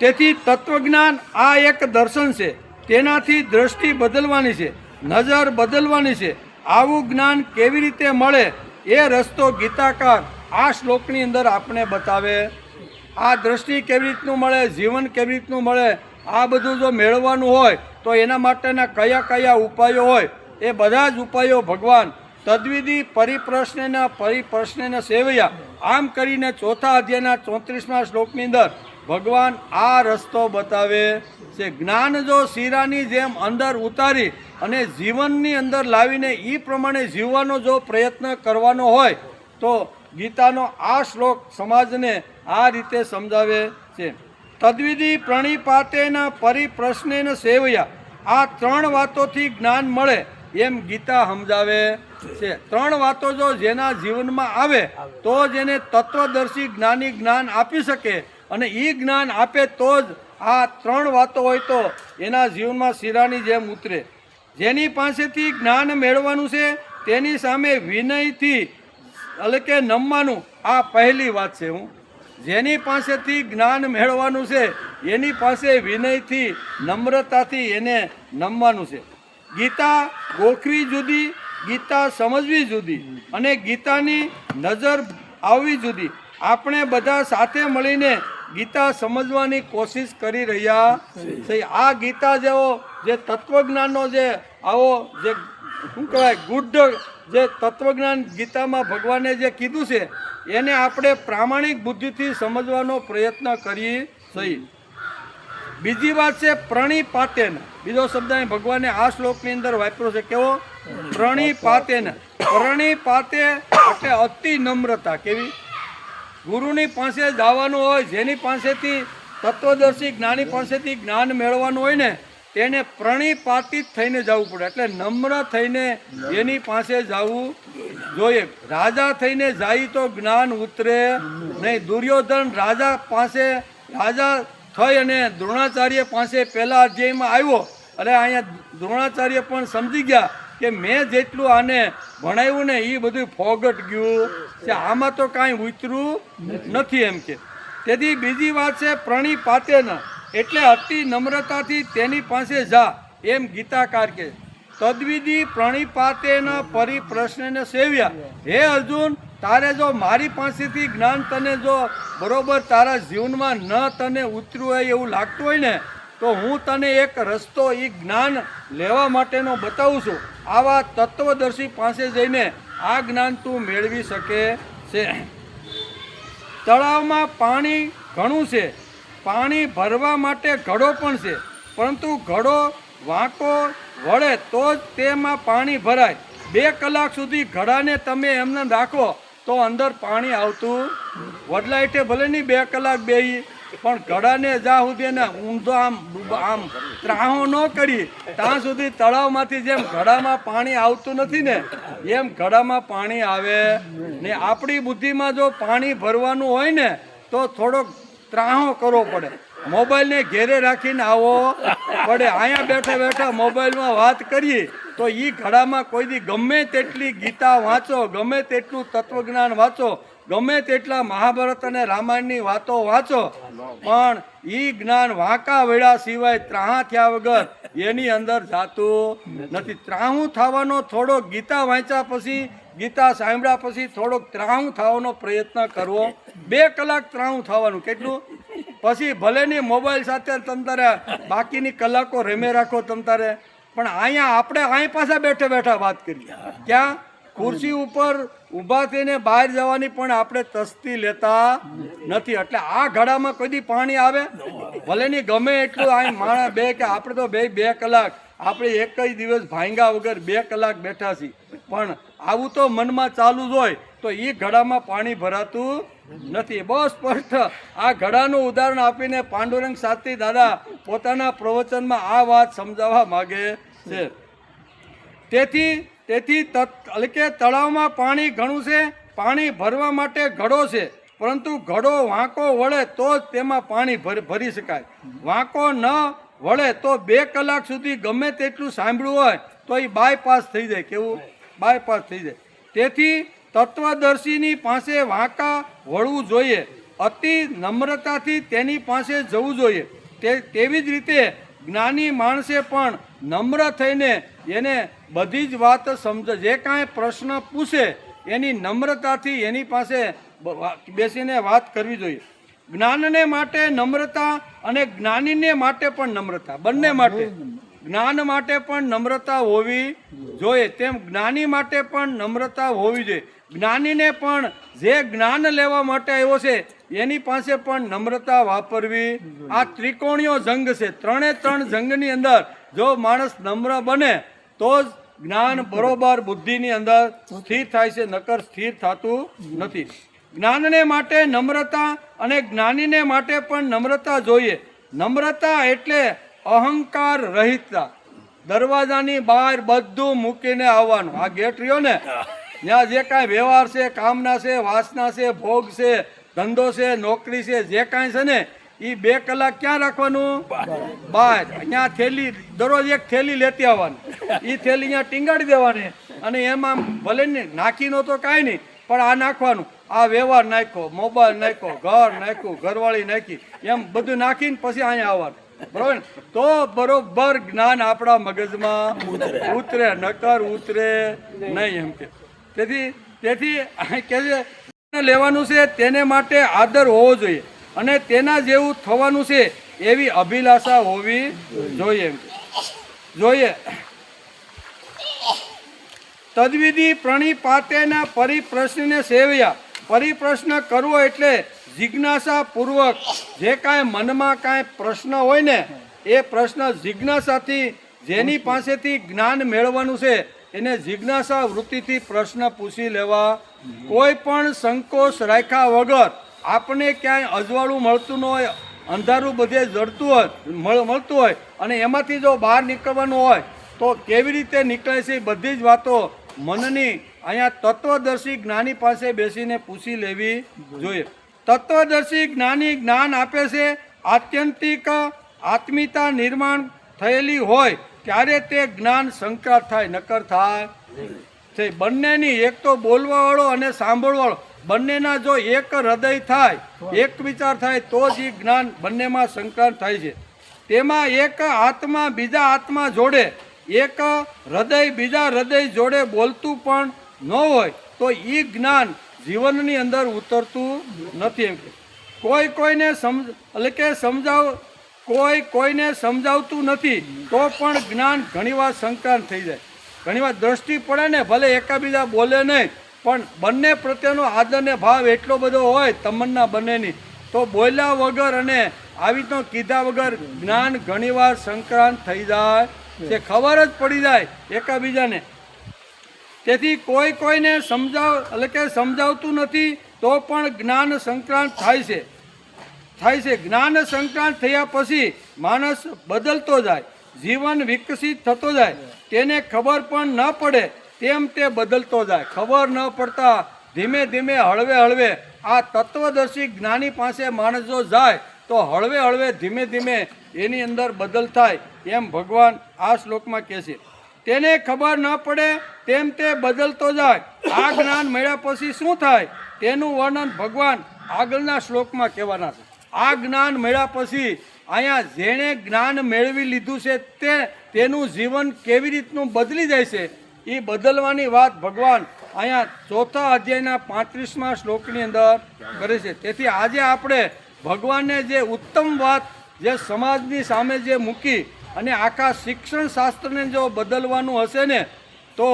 તેથી તત્વજ્ઞાન આ એક દર્શન છે. તેનાથી દ્રષ્ટિ બદલવાની છે, નજર બદલવાની છે. આવું જ્ઞાન કેવી રીતે મળે એ રસ્તો ગીતાકાર આ શ્લોકની અંદર આપણે બતાવે. આ દ્રષ્ટિ કેવી રીતનું મળે, જીવન કેવી રીતનું મળે, આ બધું જો મેળવવાનું હોય તો એના માટેના કયા કયા ઉપાયો હોય એ બધા જ ઉપાયો ભગવાન તદ્વિધિ પરિપ્રશ્નેના સેવયા આમ કરીને ચોથા અધ્યાયના 34મા શ્લોકની અંદર ભગવાન આ રસ્તો બતાવે છે. જ્ઞાન જો શીરાની જેમ અંદર ઉતારી અને જીવનની અંદર લાવીને એ પ્રમાણે જીવવાનો જો પ્રયત્ન કરવાનો હોય તો ગીતાનો આ શ્લોક સમાજને આ રીતે સમજાવે છે. તદ્વિધિ પ્રણિપાતેના પરિપ્રશ્નેન સેવયા આ 3 વાતોથી જ્ઞાન મળે એમ ગીતા સમજાવે છે. 3 વાતો જો જેના જીવનમાં આવે તો જ એને તત્વદર્શી જ્ઞાની જ્ઞાન આપી શકે, અને એ જ્ઞાન આપે તો જ આ 3 વાતો હોય તો એના જીવનમાં શીરાની જેમ ઉતરે. જેની પાસેથી જ્ઞાન મેળવવાનું છે તેની સામે વિનયથી એટલે કે નમવાનું, આ પહેલી વાત છે. જેની પાસેથી જ્ઞાન મેળવવાનું છે એની પાસે વિનયથી નમ્રતાથી એને નમવાનું છે. ગીતા ગોખવી જુદી, ગીતા સમજવી જુદી, અને ગીતાની નજર આવવી જુદી. આપણે બધા સાથે મળીને ગીતા સમજવાની કોશિશ કરી રહ્યા છીએ. આ ગીતા જેવો જે તત્વજ્ઞાનનો જે આવો જે શું કહેવાય ગુડ જે તત્વજ્ઞાન ગીતામાં ભગવાને જે કીધું છે એને આપણે પ્રામાણિક બુદ્ધિથી સમજવાનો પ્રયત્ન કરીએ છીએ. બીજી વાત છે પ્રણિપાતેન. બીજો શબ્દ અહીં ભગવાને આ શ્લોકની અંદર વાપર્યો છે. કેવો? પ્રણિપાતેન. પ્રણિપાતે એટલે અતિ નમ્રતા. કેવી? ગુરુની પાસે જવાનું હોય, જેની પાસેથી તત્વદર્શી જ્ઞાની પાસેથી જ્ઞાન મેળવવાનું હોય ને તેને પ્રણિપાતિત થઈને જવું પડે, એટલે નમ્ર થઈને એની પાસે જવું જોઈએ. રાજા થઈને જાય તો જ્ઞાન ઉતરે નહીં. દુર્યોધન રાજા પાસે રાજા થઈ અને દ્રોણાચાર્ય પાસે પહેલા અધ્યાયમાં આવ્યો, એટલે અહીંયા દ્રોણાચાર્ય પણ સમજી ગયા કે મેં જેટલું આને ભણાવ્યું ને એ બધું ફોગટ ગયું છે, આમાં તો કાંઈ ઉતરું નથી એમ કે. તેથી બીજી વાત છે પ્રણિપાતેન એટલે અતિ નમ્રતાથી તેની પાસે જા એમ ગીતાકાર કે. તદ્વિધિ પ્રણિપાતેન પરિપ્રશ્નને સેવ્યા. હે અર્જુન, તારે જો મારી પાસેથી જ્ઞાન તને જો બરોબર તારા જીવનમાં ન તને ઉતર્યું હોય એવું લાગતું હોય ને તો હું તને એક રસ્તો એ જ્ઞાન લેવા માટેનો બતાવું છું. આવા તત્વદર્શી પાસે જઈને આ જ્ઞાન તું મેળવી શકે છે. તળાવમાં પાણી ઘણું છે, પાણી ભરવા માટે ઘડો પણ છે, પરંતુ ઘડો વાંકો વળે તો જ તેમાં પાણી ભરાય. 2 કલાક સુધી ઘડાને તમે એમને રાખો તો અંદર પાણી આવતું વડલાઈટે ભલે નહીં 2 કલાક બેહી, પણ ઘડાને જ્યાં સુધી એને ઊંધો આમ ત્રાહો ન કરી ત્યાં સુધી તળાવમાંથી જેમ ઘડામાં પાણી આવતું નથી ને એમ ઘડામાં પાણી આવે ને. આપણી બુદ્ધિમાં જો પાણી ભરવાનું હોય ને તો થોડોક ત્રાહો કરવો પડે. મોબાઈલને ઘેરે રાખીને આવો પડે. અહીંયા બેઠા બેઠા મોબાઈલમાં વાત કરીએ તો એ ઘડામાં કોઈ દી ગમે તેટલી ગીતા વાંચો, ગમે તેટલું તત્વજ્ઞાન વાંચો, ગમે તેટલા મહાભારત અને રામાયણની વાતો વાંચો, પણ એ જ્ઞાન વાંકા વેળા સિવાય ત્રાહા થયા વગર એની અંદર જાતું નથી. ત્રાહું થવાનો થોડો ગીતા વાંચ્યા પછી, ગીતા સાંભળ્યા પછી થોડોક ત્રાહું થવાનો પ્રયત્ન કરવો. 2 કલાક ત્રાહું થવાનું. કેટલું? પછી ભલે નહીં મોબાઈલ સાથે તમતારે બાકીની કલાકો રમે રાખો તમતારે, પણ અહીંયા આપણે અહીં પાછા બેઠા બેઠા વાત કરીએ. ક્યાં? ખુરશી ઉપર ઊભા થઈને બહાર જવાની પણ આપણે તસ્તી લેતા નથી. એટલે આ ઘડામાં કોઈ દી પાણી આવે ભલે નહીં ગમે એટલું અહીં માણસ બે કે આપણે તો 2 કલાક આપણે એક જ દિવસ ભાંગા વગર 2 કલાક બેઠા છીએ, પણ આવું તો મનમાં ચાલુ જ હોય તો એ ઘડામાં પાણી ભરાતું નથી. બહુ સ્પષ્ટ આ ઘડાનું ઉદાહરણ આપીને પાંડુરંગ શાસ્ત્રી દાદા પોતાના પ્રવચનમાં આ વાત સમજાવવા માગે છે. તેથી એટલે કે તળાવમાં પાણી ઘણું છે, પાણી ભરવા માટે ઘડો છે, પરંતુ ઘડો વાંકો વળે તો જ તેમાં પાણી ભરી શકાય. વાંકો ન વળે તો 2 કલાક સુધી ગમે તેટલું સાંભળ્યું હોય તો એ બાયપાસ થઈ જાય. કેવું? બાયપાસ થઈ જાય. તેથી તત્વદર્શીની પાસે વાંકા વળવું જોઈએ, અતિ નમ્રતાથી તેની પાસે જવું જોઈએ. તેવી જ રીતે જ્ઞાની માણસે પણ નમ્ર થઈને એને બધી જ વાત સમજે. જે કાંઈ પ્રશ્ન પૂછે એની નમ્રતાથી એની પાસે બેસીને વાત કરવી જોઈએ. જ્ઞાનને માટે નમ્રતા અને જ્ઞાનીને માટે પણ નમ્રતા, બંને માટે. જ્ઞાન માટે પણ નમ્રતા હોવી જોઈએ, તેમ જ્ઞાની માટે પણ નમ્રતા હોવી જોઈએ. જ્ઞાનીને પણ જે જ્ઞાન લેવા માટે આવ્યો છે એની પાસે પણ નમ્રતા વાપરવી. આ ત્રિકોણીય જંગ છે. 3 જંગની અંદર જો માણસ નમ્ર બને તો જ જ્ઞાન બરોબર બુદ્ધિની અંદર સ્થિર થાય છે, નકર સ્થિર થતું નથી. જ્ઞાનને માટે નમ્રતા અને જ્ઞાનીને માટે પણ નમ્રતા જોઈએ. નમ્રતા એટલે અહંકાર રહિતતા. દરવાજાની બહાર બધું મૂકીને આવવાનું. આ ગેટ રહ્યો ને, ત્યાં જે કાંઈ વ્યવહાર છે, કામના છે, વાસના છે, ભોગ છે, ધંધો છે, નોકરી છે, જે કાંઈ છે ને એ 2 કલાક ક્યાં રાખવાનું? બહાર. અહીંયા થેલી, દરરોજ એક થેલી લેતી આવવાની. એ થેલી અહીંયા ટીંગાડી દેવાની અને એમાં ભલે ને નાખીનો તો કાંઈ નહીં, પણ આ નાખવાનું. આ વ્યવહાર નાખ્યો, મોબાઈલ નાખ્યો, ઘર નાખ્યું, ઘરવાળી નાખી, એમ બધું નાખીને પછી અહીંયા આવવાનું. બરોબર ને? તો બરોબર જ્ઞાન આપણા મગજમાં ઉતરે, નકર ઉતરે નહીં એમ કે. તેથી કે છે લેવાનું છે તેને માટે આદર હોવો જોઈએ અને તેના જેવું થવાનું છે એવી અભિલાષા હોવી જોઈએ એમ જોઈએ. તદ્વિધિ પ્રણિપાતેના પરિપ્રશ્નને સેવ્યા. પરિપ્રશ્ન કરવો એટલે જિજ્ઞાસા પૂર્વક જે કાંઈ મનમાં કાંઈ પ્રશ્ન હોય ને એ પ્રશ્ન જિજ્ઞાસાથી જેની પાસેથી જ્ઞાન મેળવવાનું છે એને જિજ્ઞાસા વૃત્તિથી પ્રશ્ન પૂછી લેવા. કોઈ પણ સંકોચ રાખ્યા વગર આપણે ક્યાંય અજવાળું મળતું ન હોય, અંધારું બધે જડતું હોય, મળતું હોય અને એમાંથી જો બહાર નીકળવાનું હોય તો કેવી રીતે નીકળે છે એ બધી જ વાતો મનની અહીંયા તત્વદર્શી જ્ઞાની પાસે બેસીને પૂછી લેવી જોઈએ. તત્વદર્શી જ્ઞાની જ્ઞાન આપે છે. આત્યંતિક આત્મીયતા નિર્માણ થયેલી હોય ત્યારે તે જ્ઞાન સંકર થાય, નકર થાય છે. બંનેની, એક તો બોલવાવાળો અને સાંભળવાળો, બંનેના જો એક હૃદય થાય, એક વિચાર થાય તો જ એ જ્ઞાન બંનેમાં સંકર થાય છે. તેમાં એક આત્મા બીજા આત્મા જોડે, એક હૃદય બીજા હૃદય જોડે બોલતું પણ ન હોય તો એ જ્ઞાન જીવનની અંદર ઉતરતું નથી એમ કે. કોઈને એટલે કે કોઈને સમજાવતું નથી તો પણ જ્ઞાન ઘણીવાર સંક્રાંત થઈ જાય. ઘણીવાર દ્રષ્ટિ પડે ને, ભલે એકાબીજા બોલે નહીં પણ બંને પ્રત્યેનો આદર ને ભાવ એટલો બધો હોય તમન્ના બંનેની, તો બોલ્યા વગર અને આવી તો કીધા વગર જ્ઞાન ઘણીવાર સંક્રાંત થઈ જાય તે ખબર જ પડી જાય એકાબીજાને. તેથી કોઈને એટલે કે સમજાવતું નથી તો પણ જ્ઞાન સંક્રાંત થાય છે. જ્ઞાન સંક્રાંત થયા પછી માણસ બદલતો જાય, જીવન વિકસિત થતો જાય. તેને ખબર પણ ન પડે તેમ તે બદલતો જાય. ખબર ન પડતા ધીમે ધીમે હળવે હળવે આ તત્વદર્શી જ્ઞાની પાસે માણસ જો જાય તો હળવે હળવે ધીમે ધીમે એની અંદર બદલ થાય એમ ભગવાન આ શ્લોકમાં કહે છે. તેને ખબર ન પડે તેમ તે બદલતો જાય. આ જ્ઞાન મળ્યા પછી શું થાય તેનું વર્ણન ભગવાન આગળના શ્લોકમાં કહેવાના છે. આ જ્ઞાન મળ્યા પછી અહીંયા જેણે જ્ઞાન મેળવી લીધું છે તેનું જીવન કેવી રીતનું બદલી જાય છે એ બદલવાની વાત ભગવાન અહીંયા 4થા અધ્યાયના 35મા શ્લોકની અંદર કરે છે. તેથી આજે આપણે ભગવાનને જે ઉત્તમ વાત જે સમાજની સામે જે મૂકી અને આખા શિક્ષણ શાસ્ત્રને જો બદલવાનું હશે ને તો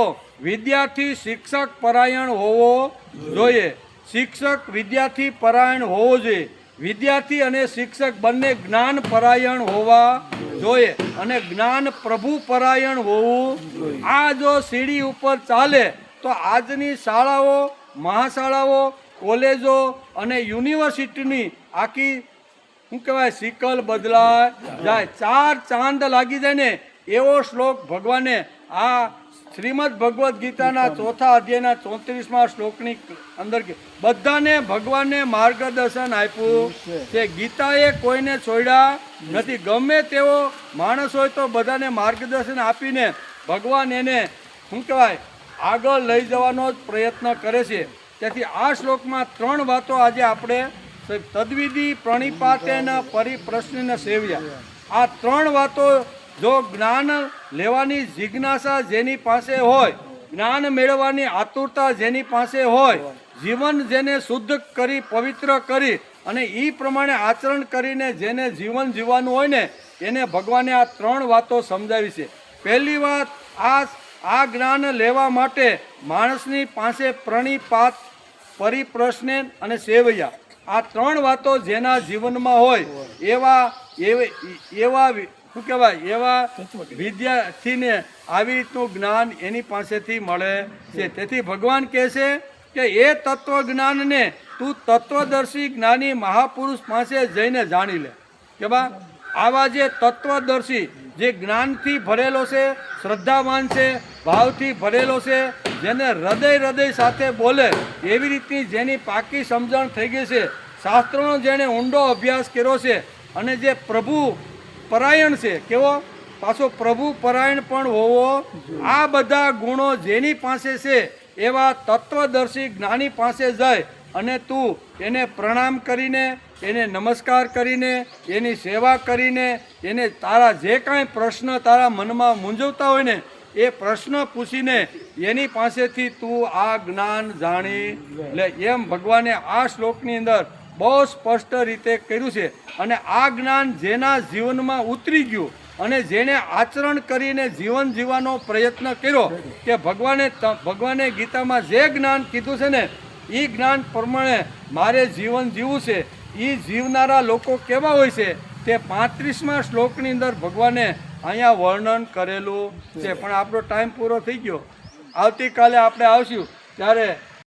વિદ્યાર્થી શિક્ષક પરાયણ હોવો જોઈએ. શિક્ષક વિદ્યાર્થી પરાયણ હોવો જોઈએ. વિદ્યાર્થી અને શિક્ષક બંને જ્ઞાન પરાયણ હોવા જોઈએ અને જ્ઞાન પ્રભુ પરાયણ હોવું. આ જો સીડી ઉપર ચાલે તો આજની શાળાઓ, મહાશાળાઓ, કોલેજો અને યુનિવર્સિટીની આખી શું કહેવાય સિકલ બદલાય જાય, 4 ચાંદ લાગી જાય ને એવો શ્લોક ભગવાને આ શ્રીમદ ભગવદ્ ગીતાના 4થા અધ્યાયના 34મા શ્લોકની અંદર બધાને ભગવાને માર્ગદર્શન આપ્યું છે. ગીતાએ કોઈને છોડ્યા નથી. ગમે તેવો માણસ હોય તો બધાને માર્ગદર્શન આપીને ભગવાન એને શું કહેવાય આગળ લઈ જવાનો જ પ્રયત્ન કરે છે. તેથી આ શ્લોકમાં 3 વાતો આજે આપણે તદ્વિધિ પ્રણિપાતેન પરિપ્રશ્ન સેવ્યા. આ 3 વાતો જો જ્ઞાન લેવાની જિજ્ઞાસા જેની પાસે હોય, જ્ઞાન મેળવવાની આતુરતા જેની પાસે હોય, જીવન જેને શુદ્ધ કરી પવિત્ર કરી અને એ પ્રમાણે આચરણ કરીને જેને જીવન જીવવાનું હોય ને એને ભગવાને આ 3 વાતો સમજાવી છે. પહેલી વાત, આ જ્ઞાન લેવા માટે માણસની પાસે પ્રણિપાત, પરિપ્રશ્ન અને સેવયા, આ 3 વાતો જેના જીવનમાં હોય એવા શું કહેવાય એવા વિદ્યાર્થીને આવી રીતનું જ્ઞાન એની પાસેથી મળે છે. તેથી ભગવાન કહે છે કે એ તત્વ જ્ઞાનને તું તત્વદર્શી જ્ઞાની મહાપુરુષ પાસે જઈને જાણી લે. કે બા આવા જે તત્વદર્શી, જે જ્ઞાનથી ભરેલો છે, શ્રદ્ધાવાન છે, ભાવથી ભરેલો છે, જેને હૃદય સાથે બોલે એવી રીતની જેની પાકી સમજણ થઈ ગઈ છે, શાસ્ત્રોનો જેણે ઊંડો અભ્યાસ કર્યો છે અને જે પ્રભુ પરાયણ છે, કેવો પાછો પ્રભુ પરાયણ પણ હોવો, આ બધા ગુણો જેની પાસે છે એવા તત્વદર્શી જ્ઞાની પાસે જાય અને તું એને પ્રણામ કરીને, એને નમસ્કાર કરીને, એની સેવા કરીને, એને તારા જે કાંઈ પ્રશ્ન તારા મનમાં મૂંઝવતા હોય ને એ પ્રશ્ન પૂછીને એની પાસેથી તું આ જ્ઞાન જાણી લે. એમ ભગવાને આ શ્લોકની અંદર બહુ સ્પષ્ટ રીતે કર્યું છે. અને આ જ્ઞાન જેના જીવનમાં ઉતરી ગયું અને જેણે આચરણ કરીને જીવન જીવવાનો પ્રયત્ન કર્યો કે ભગવાને ગીતામાં જે જ્ઞાન કીધું છે ને એ જ્ઞાન પ્રમાણે મારે જીવન જીવવું છે, એ જીવનારા લોકો કેવા હોય છે તે 35મા શ્લોકની અંદર ભગવાને અહીંયા વર્ણન કરેલું છે. પણ આપણો ટાઈમ પૂરો થઈ ગયો. આવતીકાલે આપણે આવશું ત્યારે